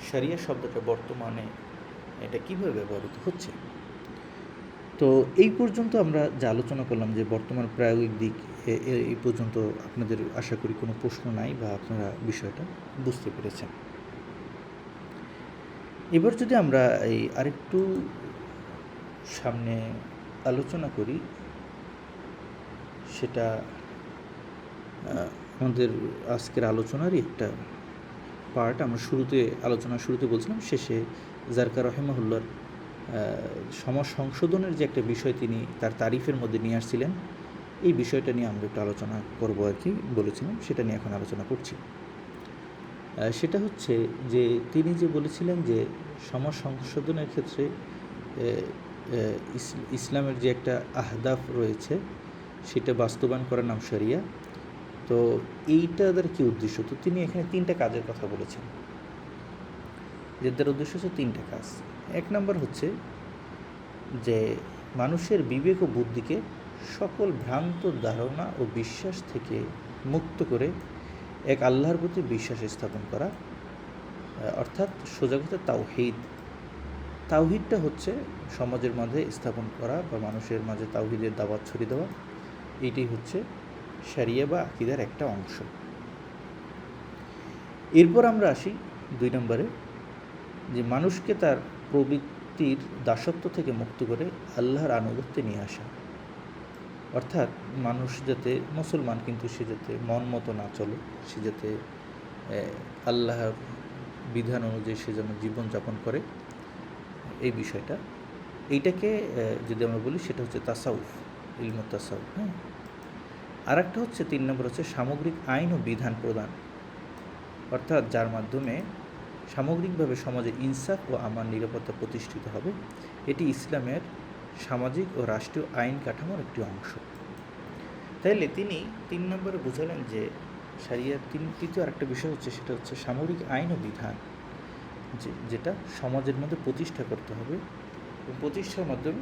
শারিয়া শব্দটা বর্তমানে এটা কীভাবে ব্যবহৃত হচ্ছে। তো এই পর্যন্ত আমরা যা আলোচনা করলাম যে বর্তমান প্রায়োগিক দিক, এই পর্যন্ত আপনাদের আশা করি কোনো প্রশ্ন নাই, বা আপনারা বিষয়টা বুঝতে পেরেছেন। এবার যদি আমরা এই আরেকটু সামনে আলোচনা করি, সেটা আমাদের আজকের আলোচনারই একটা পার্ট। আমরা আলোচনার শুরুতে বলছিলাম, শেষে জারকা রহিমাহুল্লাহর সমাজ সংশোধনের যে একটা বিষয় তিনি তার তারিফের মধ্যে নিয়ে আসছিলেন, এই বিষয়টা নিয়ে আমরা একটু আলোচনা করবো আর কি বলেছিলাম, সেটা নিয়ে এখন আলোচনা করছি। সেটা হচ্ছে যে তিনি যে বলেছিলেন যে সমাজ সংশোধনের ক্ষেত্রে ইসলামের যে একটা আহদাফ রয়েছে সেটা বাস্তবায়ন করার নাম শরিয়া। তো এইটা তাদের কী উদ্দেশ্য? তো তিনি এখানে 3টা কাজের কথা বলেছেন, যাদের উদ্দেশ্য হচ্ছে 3টা কাজ। 1 নম্বর হচ্ছে যে মানুষের বিবেক ও বুদ্ধিকে সকল ভ্রান্ত ধারণা ও বিশ্বাস থেকে মুক্ত করে এক আল্লাহর প্রতি বিশ্বাস স্থাপন করা, অর্থাৎ সোজা কথা তাওহীদ। তাওহীদটা হচ্ছে সমাজের মাঝে স্থাপন করা বা মানুষের মাঝে তাওহীদের দাওয়াত ছড়িয়ে দেওয়া, এইটাই হচ্ছে শরিয়া বা আকীদার একটা অংশ। এরপর আমরা আসি 2 নম্বরে, যে মানুষকে তার প্রবৃত্তির দাসত্ব থেকে মুক্ত করে আল্লাহর আনুগত্যে নিয়ে আসা। অর্থাৎ মানুষ যাতে মুসলমান, কিন্তু সে যাতে মন মতো না চলে, সে যাতে আল্লাহর বিধান অনুযায়ী সে যেন জীবনযাপন করে, এই বিষয়টা, এইটাকে যদি আমরা বলি সেটা হচ্ছে তাসাউফ, ইলমুত তাসাউফ। হ্যাঁ, আর একটা হচ্ছে 3 নম্বর হচ্ছে সামগ্রিক আইন ও বিধান প্রদান, অর্থাৎ যার মাধ্যমে সামগ্রিকভাবে সমাজে ইনসাফ ও আমান নিরাপত্তা প্রতিষ্ঠিত হবে। এটি ইসলামের সামাজিক ও রাষ্ট্রীয় আইন কাঠামোর একটি অংশ। তাইলে তিনি 3 নম্বরে বোঝালেন যে শরিয়ার তৃতীয় আরেকটা বিষয় হচ্ছে, সেটা হচ্ছে সামগ্রিক আইন ও বিধান, যেটা সমাজের মধ্যে প্রতিষ্ঠা করতে হবে এবং প্রতিষ্ঠার মাধ্যমে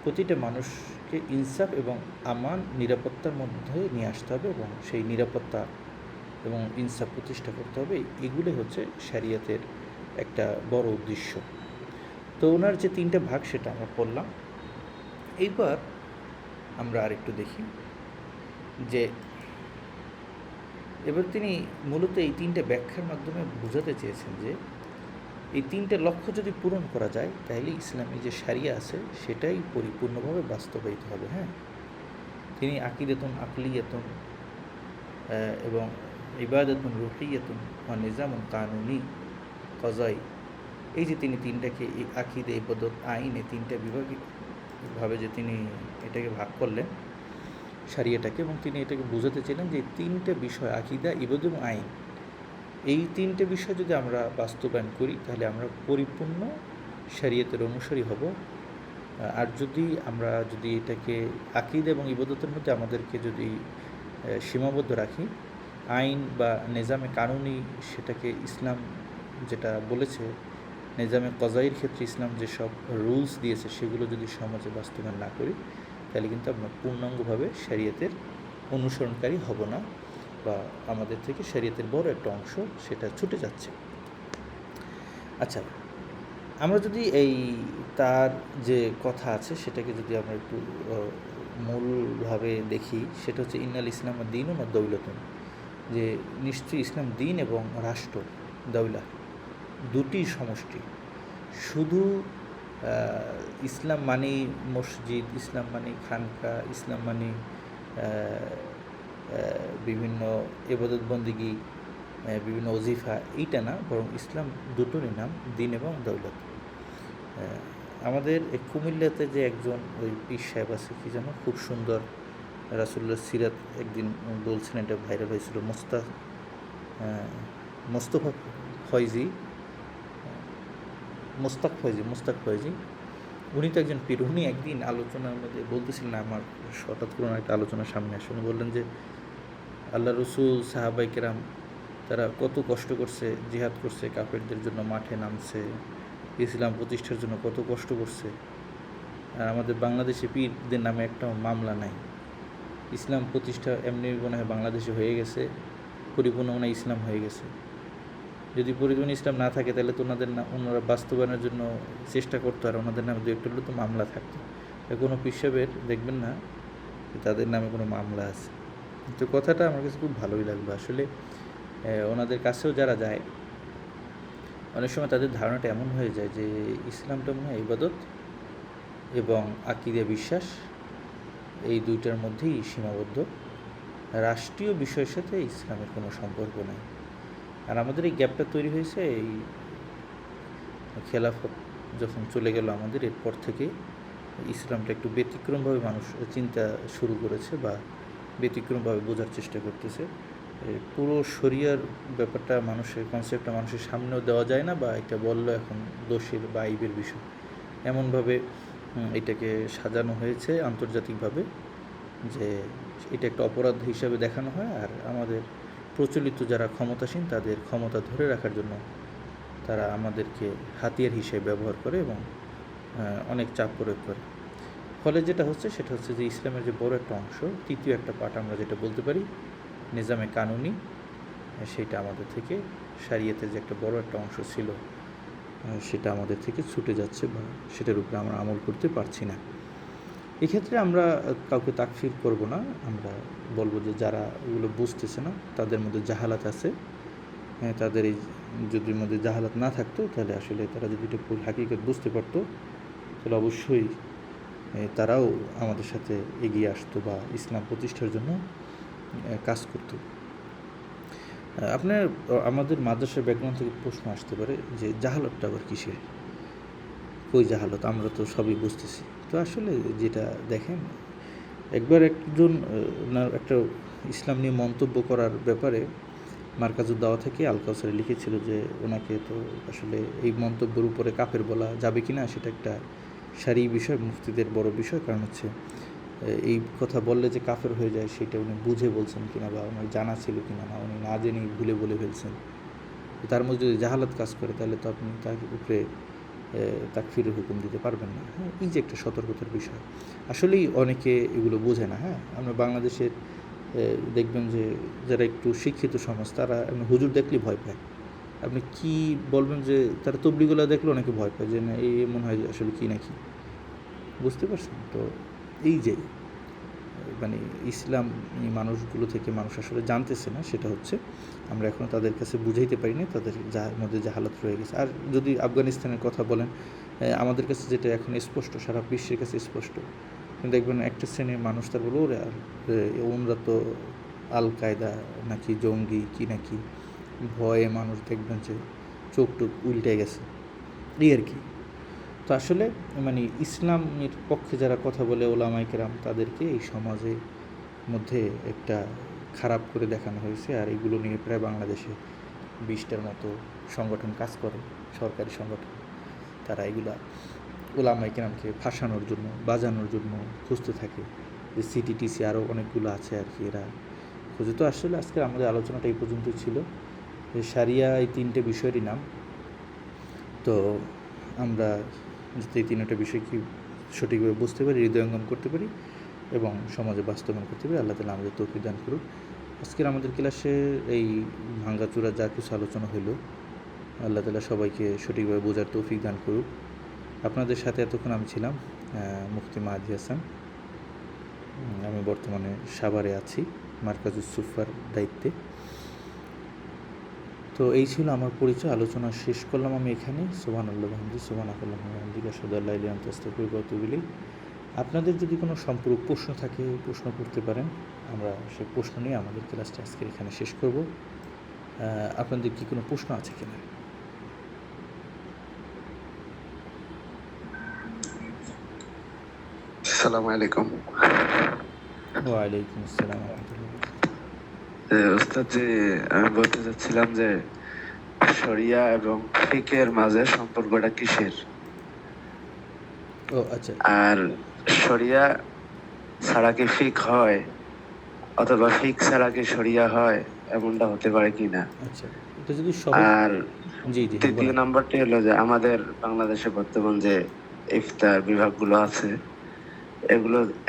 প্রতিটা মানুষকে ইনসাফ এবং আমান নিরাপত্তার মধ্যে নিয়ে আসতে হবে এবং সেই নিরাপত্তা এবং ইনসাফ প্রতিষ্ঠা করতে হবে। এগুলি হচ্ছে শরিয়তের একটা বড় উদ্দেশ্য। তো ওনার যে 3টা ভাগ সেটা আমরা পড়লাম। এইবার আমরা আরেকটু দেখি যে এবার তিনি মূলত এই 3টে ব্যাখ্যার মাধ্যমে বোঝাতে চেয়েছেন যে এই 3টে লক্ষ্য যদি পূরণ করা যায় তাহলে ইসলামী যে শরিয়া আছে সেটাই পরিপূর্ণভাবে বাস্তবায়িত হবে। হ্যাঁ, তিনি আকিদাতুন আকলিয়াতুন এবং ইবাদাতুন রুহিয়াতুন ওয়া নিজামুন কানুনি কজাই, এই যে তিনি 3টাকে এই আকিদা, ইবাদত, আইন, এই 3টা বিভাগভাবে যে তিনি এটাকে ভাগ করলেন শরিয়াটাকে, এবং তিনি এটাকে বোঝাতে চাইলেন যে এই 3টে বিষয় আকিদা, ইবাদত এবং আইন, এই 3টে বিষয় যদি আমরা বাস্তবায়ন করি তাহলে আমরা পরিপূর্ণ শরিয়তের অনুসারী হব। আর আমরা যদি এটাকে আকিদা এবং ইবাদতের মধ্যে আমাদেরকে যদি সীমাবদ্ধ রাখি, আইন বা নিজামে কানুনি, সেটাকে ইসলাম যেটা বলেছে, নিজামে কজাইয়ের ক্ষেত্রে ইসলাম যেসব রুলস দিয়েছে সেগুলো যদি সমাজে বাস্তবায়ন না করি তাহলে কিন্তু আমরা পূর্ণাঙ্গভাবে শরিয়তের অনুসরণকারী হব না, বা আমাদের থেকে শরিয়তের বড় একটা অংশ সেটা ছুটে যাচ্ছে। আচ্ছা, আমরা যদি এই তার যে কথা আছে সেটাকে যদি আমরা একটু মূলভাবে দেখি, সেটা হচ্ছে ইন্নাল ইসলাম দীনুন ওয়া দৌলাতুন, যে নিশ্চয়ই ইসলাম দিন এবং রাষ্ট্র, দৌলা, দুটি সমষ্টি। শুধু ইসলাম মানে মসজিদ, ইসলাম মানে খানকা, ইসলাম মানে বিভিন্ন ইবাদত বন্দেগী, বিভিন্ন ওজিফা, এইটা না, বরং ইসলাম দুটোরই নাম দিন এবং দৌলত। আমাদের কুমিল্লাতে যে একজন ওই পীর সাহেব আছে, কি যেন, খুব সুন্দর রাসূলুল্লাহর সিরাত একদিন বলছেন, এটা ভাইরাল হয়েছিল, মোস্তফা ফয়জি, মোস্তাক ফয়জি, উনি তো একজন পীর। উনি একদিন আলোচনার মধ্যে বলতেছিলেন, আমার হঠাৎ করে একটা আলোচনার সামনে আসে, উনি বললেন যে আল্লাহ রসুল, সাহাবাই কেরাম, তারা কত কষ্ট করছে, জিহাদ করছে, কাফেরদের জন্য মাঠে নামছে, ইসলাম প্রতিষ্ঠার জন্য কত কষ্ট করছে, আর আমাদের বাংলাদেশে পীরদের নামে একটা মামলা নাই। ইসলাম প্রতিষ্ঠা এমনি মনে হয় বাংলাদেশে হয়ে গেছে, পরিপূর্ণ মনে হয় ইসলাম হয়ে গেছে। যদি পরিপূর্ণ ইসলাম না থাকে তাহলে তো ওনারা বাস্তবায়নের জন্য চেষ্টা করতো, আর ওনাদের নামে দু একটা হলে তো মামলা থাকতো। কোনো পীর সাহেবের দেখবেন না তাদের নামে কোনো মামলা আছে। তো কথাটা আমার কাছে খুব ভালোই লাগলো। আসলে ওনাদের কাছেও যারা যায়, অনেক সময় তাদের ধারণাটা এমন হয়ে যায় যে ইসলামটা মনে হয় ইবাদত এবং আকীদা, বিশ্বাস, এই দুইটার মধ্যেই সীমাবদ্ধ, রাষ্ট্রীয় বিষয়ের সাথে ইসলামের কোনো সম্পর্ক নেই। আর আমাদের এই গ্যাপটা তৈরি হয়েছে এই খেলাফত যখন চলে গেল আমাদের, এরপর থেকে ইসলামটা একটু ব্যতিক্রমভাবে মানুষ চিন্তা শুরু করেছে বা ব্যতিক্রমভাবে বোঝার চেষ্টা করতেছে। পুরো শরিয়ার ব্যাপারটা, মানুষের কনসেপ্টটা মানুষের সামনেও দেওয়া যায় না, বা এটা বললো এখন দোষের বা আইবের বিষয়, এমনভাবে এটাকে সাজানো হয়েছে আন্তর্জাতিকভাবে যে এটা একটা অপরাধ হিসাবে দেখানো হয়। আর আমাদের প্রচলিত যারা ক্ষমতাসীন তাদের ক্ষমতা ধরে রাখার জন্য তারা আমাদেরকে হাতিয়ার হিসেবে ব্যবহার করে এবং অনেক চাপ প্রয়োগ করে। ফলে যেটা হচ্ছে সেটা হচ্ছে যে ইসলামের যে বড় একটা অংশ, তৃতীয় একটা পার্ট আমরা যেটা বলতে পারি নিজামে কানুনি, সেটা আমাদের থেকে শরিয়তের যে একটা বড় একটা অংশ ছিল সেটা আমাদের থেকে ছুটে যাচ্ছে বা সেটার উপরে আমরা আমল করতে পারছি না। এক্ষেত্রে আমরা কাউকে তাকফির করব না। আমরা বলব যে যারা এগুলো বুঝতেছে না, তাদের মধ্যে জাহালাত আছে, হ্যাঁ, তাদের এই যদি মধ্যে জাহালাত না থাকতো তাহলে আসলে তারা যদি এটা হাকিকত বুঝতে পারতো তাহলে অবশ্যই তারাও আমাদের সাথে এগিয়ে আসতো বা ইসলাম প্রতিষ্ঠার জন্য কাজ করতো। আপনার আমাদের মাদ্রাসার ব্যাকগ্রাউন্ড থেকে প্রশ্ন আসতে পারে যে জাহালতটা আবার কিসের, কই জাহালত, আমরা তো সবই বুঝতেছি। তো আসলে যেটা দেখেন, একবার একজন একটা ইসলাম নিয়ে মন্তব্য করার ব্যাপারে মার্কাজুদ দাওয়া থেকে আল কাউসারে লিখেছিল যে ওনাকে তো আসলে এই মন্তব্যের উপরে কাফের বলা যাবে কি না সেটা একটা সারি বিষয়, মুফতিদের বড় বিষয়। কারণ হচ্ছে এই কথা বললে যে কাফের হয়ে যায় সেটা উনি বুঝে বলছেন কিনা বা ওনার জানা ছিল কিনা, না উনি না জেনেই ভুলে বলে ফেলছেন। তার মধ্যে যদি জাহালাত কাজ করে তাহলে তো আপনি তার উপরে তাকফিরের হুকুম দিতে পারবেন না। হ্যাঁ, এই যে একটা সতর্কতার বিষয়। আসলেই অনেকে এগুলো বোঝে না। হ্যাঁ, আমরা বাংলাদেশের দেখবেন যে যারা একটু শিক্ষিত সমাজ তারা হুজুর দেখলেই ভয় পায়। আপনি কি বলবেন যে তারা তবলিগোলা দেখলে অনেকে ভয় পায় যে না এই মনে হয় আসলে কী না কি, বুঝতে পারছেন? তো এই যে মানে ইসলামী মানুষগুলো থেকে মানুষ আসলে জানতেছে না, সেটা হচ্ছে আমরা এখনও তাদের কাছে বুঝাইতে পারি না, তাদের মধ্যে জাহালাত রয়ে গেছে। আর যদি আফগানিস্তানের কথা বলেন, আমাদের কাছে যেটা এখন স্পষ্ট, সারা বিশ্বের কাছে স্পষ্ট, কিন্তু দেখবেন একটা শ্রেণীর মানুষ তার বলো ওরা ওনরা তো আল কায়দা নাকি জঙ্গি কি নাকি, ভয়ে মানুষ দেখবেন যে চোখ টুক উল্টে গেছে, এই আর কি। তো আসলে মানে ইসলামের পক্ষে যারা কথা বলে ওলামায়ে কেরাম, তাদেরকে এই সমাজের মধ্যে একটা খারাপ করে দেখানো হয়েছে। আর এগুলো নিয়ে প্রায় বাংলাদেশে 20টার মতো সংগঠন কাজ করে, সরকারি সংগঠন। তারা এগুলা ওলামায়ে কেরামকে ফাঁসানোর জন্য, বাজানোর জন্য খুঁজতে থাকে। যে সিটিটিসি আরও অনেকগুলো আছে আর কি, এরা খুঁজে। তো আসলে আজকে আমাদের আলোচনাটা এই পর্যন্তই ছিল। শারিয়া এই 3টে বিষয়েরই নাম। তো আমরা যাতে এই 3টা বিষয়কে সঠিকভাবে বুঝতে পারি, হৃদয়ঙ্গম করতে পারি এবং সমাজে বাস্তবায়ন করতে পারি, আল্লাহ তাআলা আমাদের তৌফিক দান করুন। আজকের আমাদের ক্লাসে এই ভাঙ্গাচোরা যা কিছু আলোচনা হলো, আল্লাহ তাআলা সবাইকে সঠিকভাবে বোঝার তৌফিক দান করুন। আপনাদের সাথে এতক্ষণ আমি ছিলাম মুফতি মাহাদী হাসান। আমি বর্তমানে সাভারে আছি মারকাজুস সুফার দায়িত্বে। তো এই ছিল আমার পরিচয়। আলোচনা শেষ করলাম আমি এখানে। সুবহানাল্লাহ ওয়া বিহামদিহি, সুবহানাকাল্লাহুম্মা ওয়া বিহামদিকা, আশহাদু আল্লা ইলাহা ইল্লা আনতা, আস্তাগফিরুকা ওয়া আতুবু ইলাইক। আপনাদের যদি কোনো সম্পূরক প্রশ্ন থাকে প্রশ্ন করতে পারেন। আমরা সেই প্রশ্ন নিয়ে আমাদের ক্লাসটা আজকে এখানে শেষ করব। আপনাদের কি কোনো প্রশ্ন আছে কিনা? আসসালামু আলাইকুম। ওয়ালাইকুম আসসালাম ওয়া রাহমাতুল্লাহ। ওস্তাদ, যে আমি বলতে চাচ্ছিলাম যে শরিয়া এবং ফিকের মাঝে সম্পর্কটা কিসের? ও আচ্ছা আর শরিয়া ছাড়া কি ফিক হয়, অথবা ফিক ছাড়া কি শরিয়া হয়, এমনটা হতে পারে কিনা? আচ্ছা, এটা যদি সহজ। আর জি জি, হ্যাঁ তৃতীয় বলেন। নাম্বারটি হলো যে আমাদের বাংলাদেশে বর্তমান যে ইফতার বিভাগগুলো আছে,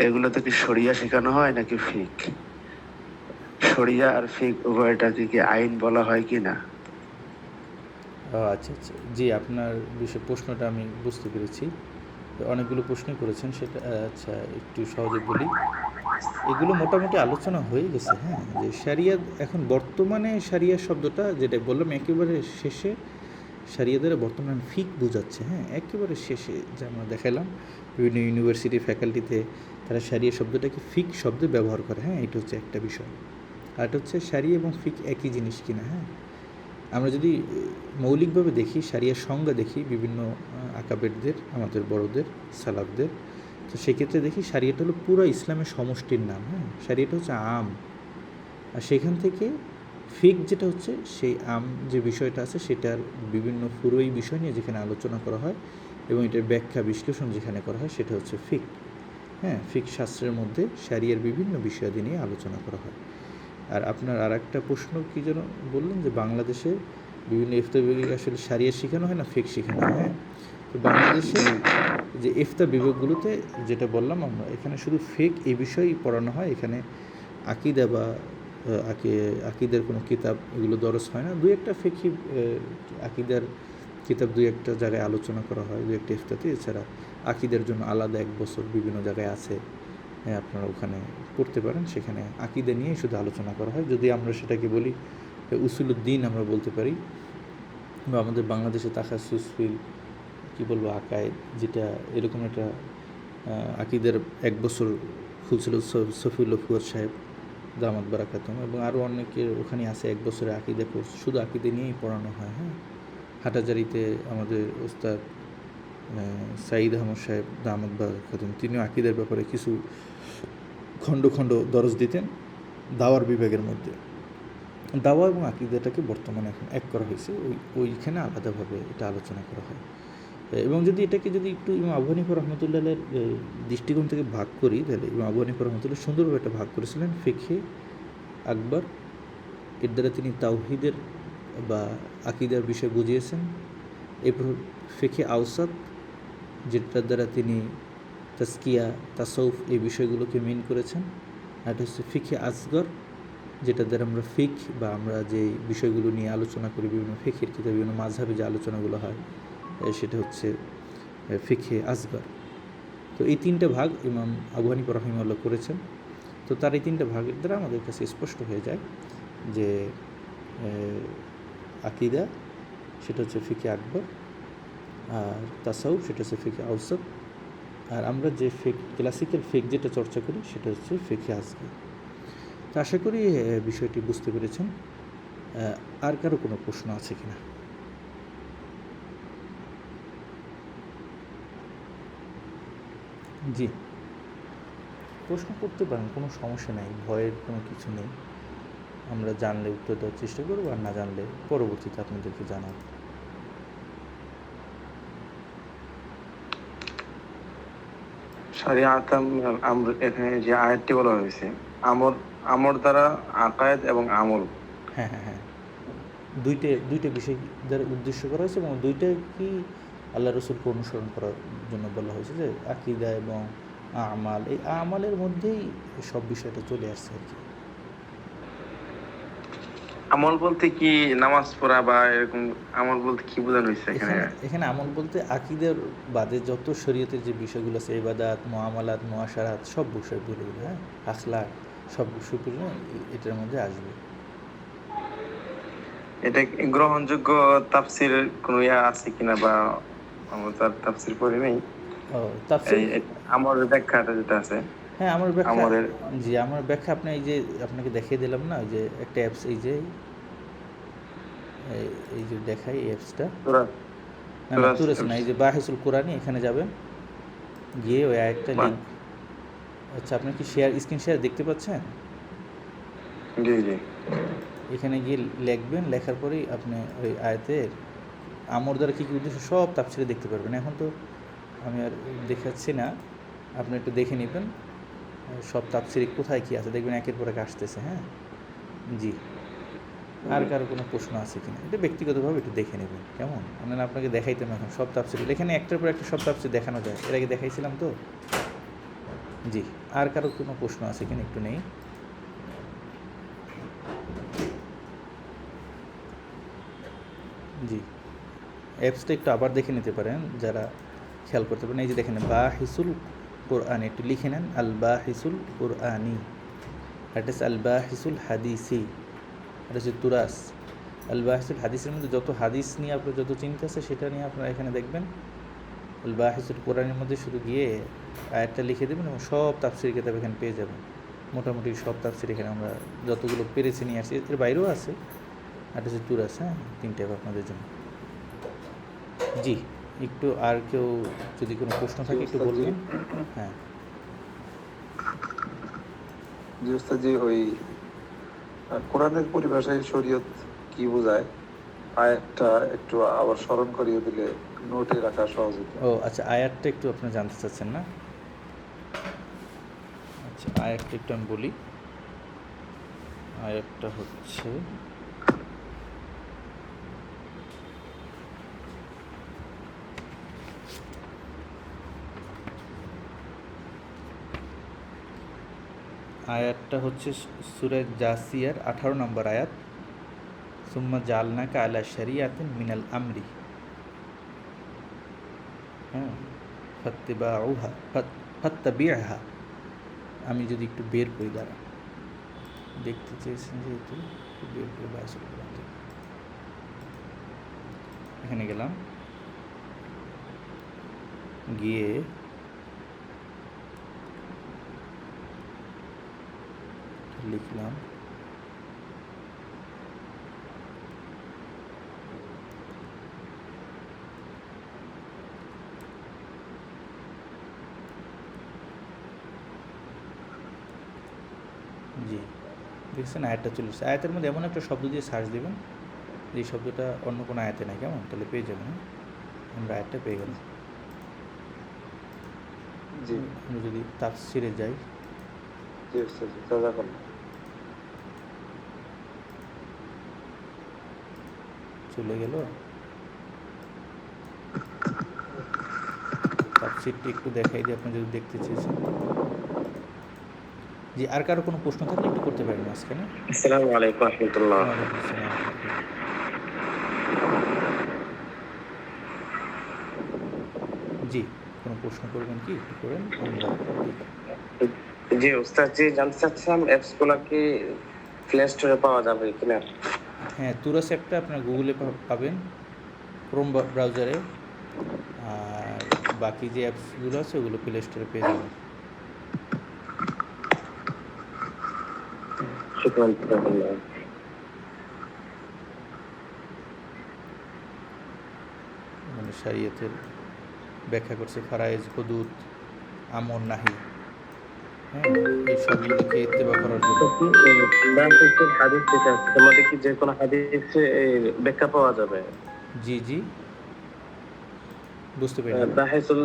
এগুলোতে কি শরিয়া শেখানো হয় নাকি ফিক? শরিয়া আর ফিক উভয়টাকে কি আইন বলা হয় কিনা? ও আচ্ছা আচ্ছা, জি আপনার বিষয় প্রশ্নটা আমি বুঝতে পেরেছি। অনেকগুলো প্রশ্নই করেছেন, সেটা আচ্ছা একটু সহজে বলি। এগুলো মোটামুটি আলোচনা হয়ে গেছে। হ্যাঁ, যে শারিয়া এখন বর্তমানে শারিয়া শব্দটা যেটা বললাম একেবারে শেষে, শারিয়া দ্বারা বর্তমানে ফিক বোঝাচ্ছে। হ্যাঁ, একেবারে শেষে যে আমরা দেখালাম বিভিন্ন ইউনিভার্সিটি ফ্যাকাল্টিতে তারা শারিয়া শব্দটাকে ফিক শব্দে ব্যবহার করে। হ্যাঁ, এটা হচ্ছে একটা বিষয়। আর এটা হচ্ছে শারিয়া এবং ফিক একই জিনিস কিনা। হ্যাঁ, আমরা যদি মৌলিকভাবে দেখি, শারিয়ার সংজ্ঞা দেখি বিভিন্ন আকাবেরদের, আমাদের বড়দের, সালাফদের, তো সেক্ষেত্রে দেখি শারিয়াটা হলো পুরো ইসলামের সমষ্টির নাম। হ্যাঁ, শারিয়াটা হচ্ছে আম। আর সেখান থেকে ফিক যেটা হচ্ছে সেই আম যে বিষয়টা আছে সেটার বিভিন্ন পুরোই বিষয় নিয়ে যেখানে আলোচনা করা হয় এবং এটার ব্যাখ্যা বিশ্লেষণ যেখানে করা হয় সেটা হচ্ছে ফিক। হ্যাঁ, ফিক শাস্ত্রের মধ্যে শারিয়ার বিভিন্ন বিষয়াদি নিয়ে আলোচনা করা হয়। আর আপনার আর একটা প্রশ্ন কী যেন বললেন যে বাংলাদেশে বিভিন্ন ইফতার বিভাগে আসলে শারিয়া শেখানো হয় না ফিক শেখানো হয়। হ্যাঁ, তো বাংলাদেশে যে ইফতার বিভাগগুলোতে যেটা বললাম আমরা, এখানে শুধু ফিক এই বিষয়ই পড়ানো হয়। এখানে আকিদা বা আকিদার কোনো কিতাব এগুলো দরস হয় না। দুই একটা ফিকহি আকিদার কিতাব দুই একটা জায়গায় আলোচনা করা হয়, দুই একটা ইফতাতে। এছাড়া আকিদের জন্য আলাদা 1 বছর বিভিন্ন জায়গায় আছে, আপনারা ওখানে পড়তে পারেন। সেখানে আকিদা নিয়েই শুধু আলোচনা করা হয়। যদি আমরা সেটাকে বলি উসুলুদ্দিন আমরা বলতে পারি, বা আমাদের বাংলাদেশে তাখাসুস ফিল কী বলবো আকায়েদ, যেটা এরকম একটা আকিদের 1 বছর খুলছিল সফিউল্লাহ ফুয়াদ সাহেব দামাত বারাকাতুম, এবং আরও অনেকের ওখানে আছে 1 বছরের আকিদা কোর্স, শুধু আকিদা নিয়েই পড়ানো হয়। হ্যাঁ, হাটাজারিতে আমাদের ওস্তাদ সাঈদ আহমদ সাহেব দামাত বারাকাতুম, তিনিও আকিদের ব্যাপারে কিছু খণ্ড খণ্ড দরজ দিতেন দাওয়ার বিভাগের মধ্যে। দাওয়া এবং আকিদাটাকে বর্তমানে এখন এক করা হয়েছে, ওইখানে আলাদাভাবে এটা আলোচনা করা হয়। এবং যদি এটাকে যদি একটু ইমাম আবু হানিফা রহমতুল্লাহের দৃষ্টিকোণ থেকে ভাগ করি, তাহলে ইমাম আবু হানিফা রহমতুল্লাহ সুন্দরভাবে একটা ভাগ করেছিলেন ফিকহে আকবর, এর দ্বারা তিনি তাওহীদের বা আকিদার বিষয় বুঝিয়েছেন। এরপর ফিকহে আওসাত, যেটার দ্বারা তিনি তাজকিয়া তাসাউফ এই বিষয়গুলোকে মিন করেছেন। আর এটা হচ্ছে ফিকহে আসগর, যেটার দ্বারা আমরা ফিক বা আমরা যে বিষয়গুলো নিয়ে আলোচনা করি বিভিন্ন ফিকহের কিতাব, বিভিন্ন মাযহাবে যে আলোচনাগুলো হয়, সেটা হচ্ছে ফিকহে আসগর। তো এই 3টে ভাগ ইমাম আবু হানিফা রাহিমাহুল্লাহ করেছেন। তো তার এই 3টে ভাগের দ্বারা আমাদের কাছে স্পষ্ট হয়ে যায় যে আকিদা সেটা হচ্ছে ফিকহে আকবর, আর তাসাউফ সেটা হচ্ছে ফিকহে আওসাত, আর আমরা যে ক্লাসিক্যাল ফিক যেটা চর্চা করি সেটা হচ্ছে ফিকহে আসগর। তো আশা করি বিষয়টি বুঝতে পেরেছেন। আর কারো কোনো প্রশ্ন আছে কিনা? জি, প্রশ্ন করতে পারেন, কোনো সমস্যা নেই, ভয়ের কোনো কিছু নেই। আমরা জানলে উত্তর দেওয়ার চেষ্টা করবো, আর না জানলে পরবর্তীতে আপনাদেরকে জানাবো। শরিয়াতাম এখানে যে আয়াতটি বলা হয়েছে, আমর দ্বারা আকায়েদ এবং আমল। হ্যাঁ হ্যাঁ হ্যাঁ, দুইটা বিষয় দ্বারা উদ্দেশ্য করা হয়েছে, এবং দুইটাই কি আল্লাহ রসুলকে অনুসরণ করার জন্য বলা হয়েছে, যে আকিদা এবং আমাল, এই আমালের মধ্যেই সব বিষয়টা চলে আসছে আর কি। আমল বলতে কি নামাজ পড়া বা এরকম? আমল বলতে কি বোঝানো হয়েছে এখানে? এখানে আমল বলতে আকিদের বাদে যত শরীয়তের যে বিষয়গুলো আছে, ইবাদাত, মুআমালাত, মুআশারাত, সব বিষয়গুলো, হ্যাঁ, আখলাক, সব বিষয়গুলো এটার মধ্যে আসবে। এটা গ্রহণযোগ্য তাফসির কোন ইয়া আছে কিনা, বা আমরা তার তাফসির পড়ি নাই। তাফসীর আমলের ব্যাখ্যাটা যেটা আছে, হ্যাঁ, আমার ব্যাখ্যা, আমলের জি, আমার ব্যাখ্যা আপনি এই যে আপনাকে দেখিয়ে দিলাম না, যে একটা অ্যাপস, এই যে দেখাই এই অ্যাপসটা, না তুরেছে না, এই যে বাহিসুল কোরআনী, এখানে যাবেন, গিয়ে ওই আয়াতটা লিখ। আচ্ছা, আপনি কি স্ক্রিন শেয়ার দেখতে পাচ্ছেন? জি জি। এখানে গিয়ে লিখবেন, লেখার পরেই আপনি ওই আয়াতের আমর দ্বারা কী কী উদ্দেশ্য সব তাফসীরে দেখতে পারবেন। এখন তো আমি আর দেখাচ্ছি না, আপনি একটু দেখে নেবেন সব তাফসীরে কোথায় কী আছে, দেখবেন একের পর এক আসতেছে। হ্যাঁ, জি। আর কারো কোনো প্রশ্ন আছে কিনা এটা ব্যক্তিগতভাবে একটু দেখে নেবেন, কেমন? মানে আপনাকে দেখাইতাম এখন সব তাফসীর, এখানে একটার পর একটা সব তাফসীর দেখানো যায়, এর আগে দেখাইছিলাম তো। জি, আর কারো কোনো প্রশ্ন আছে কিনা একটু নেই? জি, অ্যাপসটা একটু আবার দেখে নিতে পারেন যারা খেয়াল করতে পারেন। এই যে দেখেন বাহিসুল কোরআন, একটু লিখে নেন আল বাহিসুল কোরআনি, এটা হচ্ছে আল বাহিসুল হাদিসি, এটা হচ্ছে তুরাস। আল বাহিসুল হাদিসের মধ্যে যত হাদিস নিয়ে আপনার যত চিন্তা আছে সেটা নিয়ে আপনারা এখানে দেখবেন। আল বাহিসুল কোরআনের মধ্যে শুধু গিয়ে আয়াতটা লিখে দেবেন এবং সব তাফসীর কিতাব এখানে পেয়ে যাবেন। মোটামুটি সব তাফসীর এখানে আমরা যতগুলো পেরেছি নিয়ে আসছি, এর বাইরেও আছে। আর হচ্ছে তুরাস, হ্যাঁ, 3টে আপনাদের জন্য। জি, একটু আর কেউ যদি কোনো প্রশ্ন থাকে একটু বলবেন। হ্যাঁ জি ওস্তাদজি, ওই কোরআনের পরিভাষায় শরীয়ত কি বোঝায় আয়াতটা একটু আবার স্মরণ করিয়ে দিলে নোটে রাখা সহজ হতো। ও আচ্ছা, আয়াতটা একটু আপনি জানতে চাচ্ছেন না? আচ্ছা, আয়াতটা একটু আমি বলি। আয়াতটা হচ্ছে সূরা জাসিয়ার 18 নম্বর আয়াত, সুম্মা জাআলনাকা আলা শারিআতিন মিনাল আমরি, হ্যাঁ, ফাত্তিবাউহা ফাত্তাবি'হা, আমি যদি একটু বের করি, দাঁড়া, দেখতে চেয়েছেন যেহেতু একটু বের করে বাসুল কোরআন থেকে। এখানে গেলাম, গিয়ে লিখলাম জি, দেখছেন আয়াতটা চলে এসেছে। আয়াতের মধ্যে এমন একটা শব্দ দিয়ে সার্চ দেবেন যে শব্দটা অন্য কোনো আয়াতে নাই, কেমন, তাহলে পেয়ে যাবেন। হ্যাঁ, আমরা আয়াতটা পেয়ে গেলাম। জি আমরা যদি তাফসিরে যাই, জি উস্তাদ জি, জাযাকাল্লাহ। চলে গেল তাফসিরটি একটু দেখাই দিই, আপনি যদি দেখতে চেয়েছেন। জি, আর কারো কোনো প্রশ্ন থাকলে একটু করতে পারেন মাঝখানে। আসসালামু আলাইকুম রহমতুল্লাহ। ওয়ালাইকুম আসসালাম। জি, কোনো প্রশ্ন করবেন কি, একটু করেন, আমরা দেখি। জি উস্তাদ জি, জানতে চাচ্ছিলাম অ্যাপসগুলো কি প্লে স্টোরে পাওয়া যাবে কিনা? হ্যাঁ, তুরাস অ্যাপটা আপনার গুগলে পাবেন, ক্রোম ব্রাউজারে, আর বাকি যে অ্যাপসগুলো আছে ওগুলো প্লে স্টোরে পেয়ে যাবেন। শুকরান জাযাকাল্লাহ। মানে শরীয়তের ব্যাখ্যা করছে, ফারায়েজ, হুদুদ, আমর, নাহি, হ্যাঁ, এই সবগুলোকে ইত্তেবা করার জন্য। হাদিস যেটা আছে তার মধ্যে কি যে কোনো হাদিসে ব্যাখ্যা পাওয়া যাবে? জি জি, বুঝতে পারি না। বাহিসুল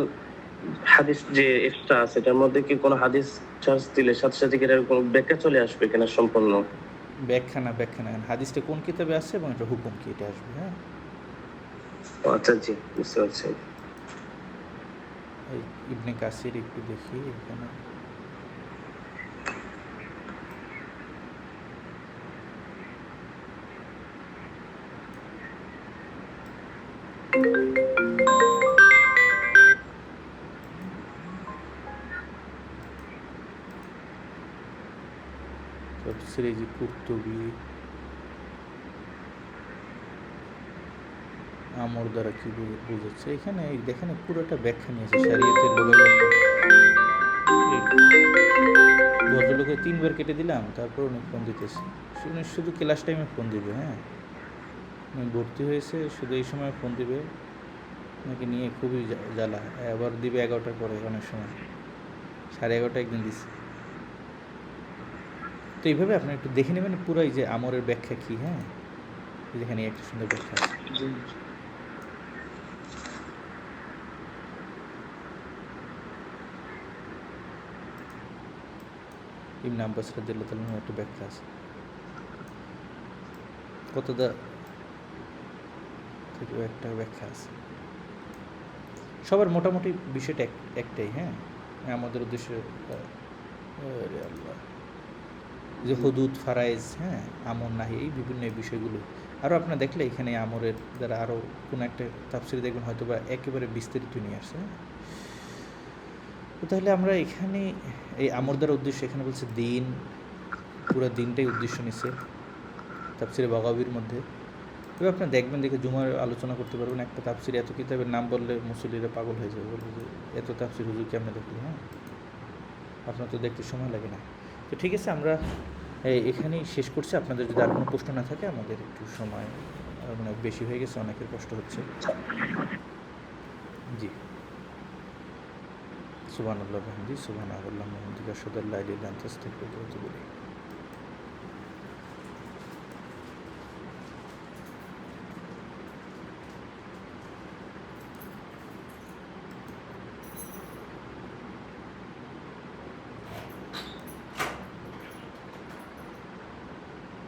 হাদিস যে এক্সট্রা আছে এটার মধ্যে কি কোনো হাদিস সার্চ দিলে সাথে সাথে কি এর কোনো ব্যাখ্যা চলে আসবে কিনা সম্পূর্ণ? ব্যাখ্যা না, ব্যাখ্যা না, হাদিসটা কোন কিতাবে আছে এবং এটা হুকুম কি, এটা আসবে। হ্যাঁ, ও আচ্ছা, জি বুঝতে পারছি। এই ইবনে কাসির একটু দেখি এখানে। তাফসীরে যে কুরতুবী, আমর দ্বারা কি বুঝাচ্ছে, এখানে এই দেখেন পুরোটা ব্যাখ্যা নিয়েছে শরীয়তের লোকের ব্যাখ্যা। ভদ্রলোকে 3 বার কেটে দিলাম, তারপর উনি ফোন দিতেছে। উনি শুধু ক্লাস টাইমে ফোন দিবে। হ্যাঁ, উনি ভর্তি হয়েছে, শুধু এই সময় ফোন দিবে, ওনাকে নিয়ে খুবই জ্বালা। আবার দিবে 11টার পরে, অনেক সময় 11:30 একদিন দিচ্ছে। তো এইভাবে আপনি একটু দেখে নেবেন পুরো এই যে আমরের ব্যাখ্যা কী। হ্যাঁ, যেখানে একটা সুন্দর ব্যাখ্যা আছে। জি ইবনে আব্বাস রাদিয়াল্লাহু তাআলা আনহু একটা ব্যাখ্যা আছে, কতদা থেকেও একটা ব্যাখ্যা আছে। সবার মোটামুটি বিষয়টা একটাই। হ্যাঁ, আমাদের উদ্দেশ্য আরে আল্লাহ, যে হুদুদ, ফারায়েজ, হ্যাঁ, আমর, নাহি, এই বিভিন্ন এই বিষয়গুলো। আরও আপনার দেখলে এখানে আমরের দ্বারা আরও কোনো একটা তাফসীরে দেখবেন হয়তো বা একেবারে বিস্তারিত নিয়ে আসছে। তো তাহলে আমরা এখানে এই আমর দ্বারা উদ্দেশ্য, এখানে বলছে দিন, পুরো দিনটাই উদ্দেশ্য নিচ্ছে তাফসীরে বাগাবীর মধ্যে। তবে আপনার দেখবেন, দেখে জুমার আলোচনা করতে পারবেন। একটা তাফসীরে এত কিতাবের নাম বললে মুসল্লিরা পাগল হয়ে যাবে, বলবে যে এত তাফসীর হুজুর কেমনে দেখলি। হ্যাঁ, আপনার তো দেখতে সময় লাগে না। তো ঠিক আছে, আমরা এখানেই শেষ করছি। আপনাদের যদি আর কোনো প্রশ্ন না থাকে, আমাদের একটু সময় মানে বেশি হয়ে গেছে, অনেকের কষ্ট হচ্ছে। জি, সুবহানাল্লাহ ওয়া বিহামদিহি, সুবহানাল্লাহি ওয়া বিহামদিহি, আশহাদু আল্লা ইলাহা ইল্লা আনতা, আস্তাগফিরুকা ওয়া আতুবু ইলাইক।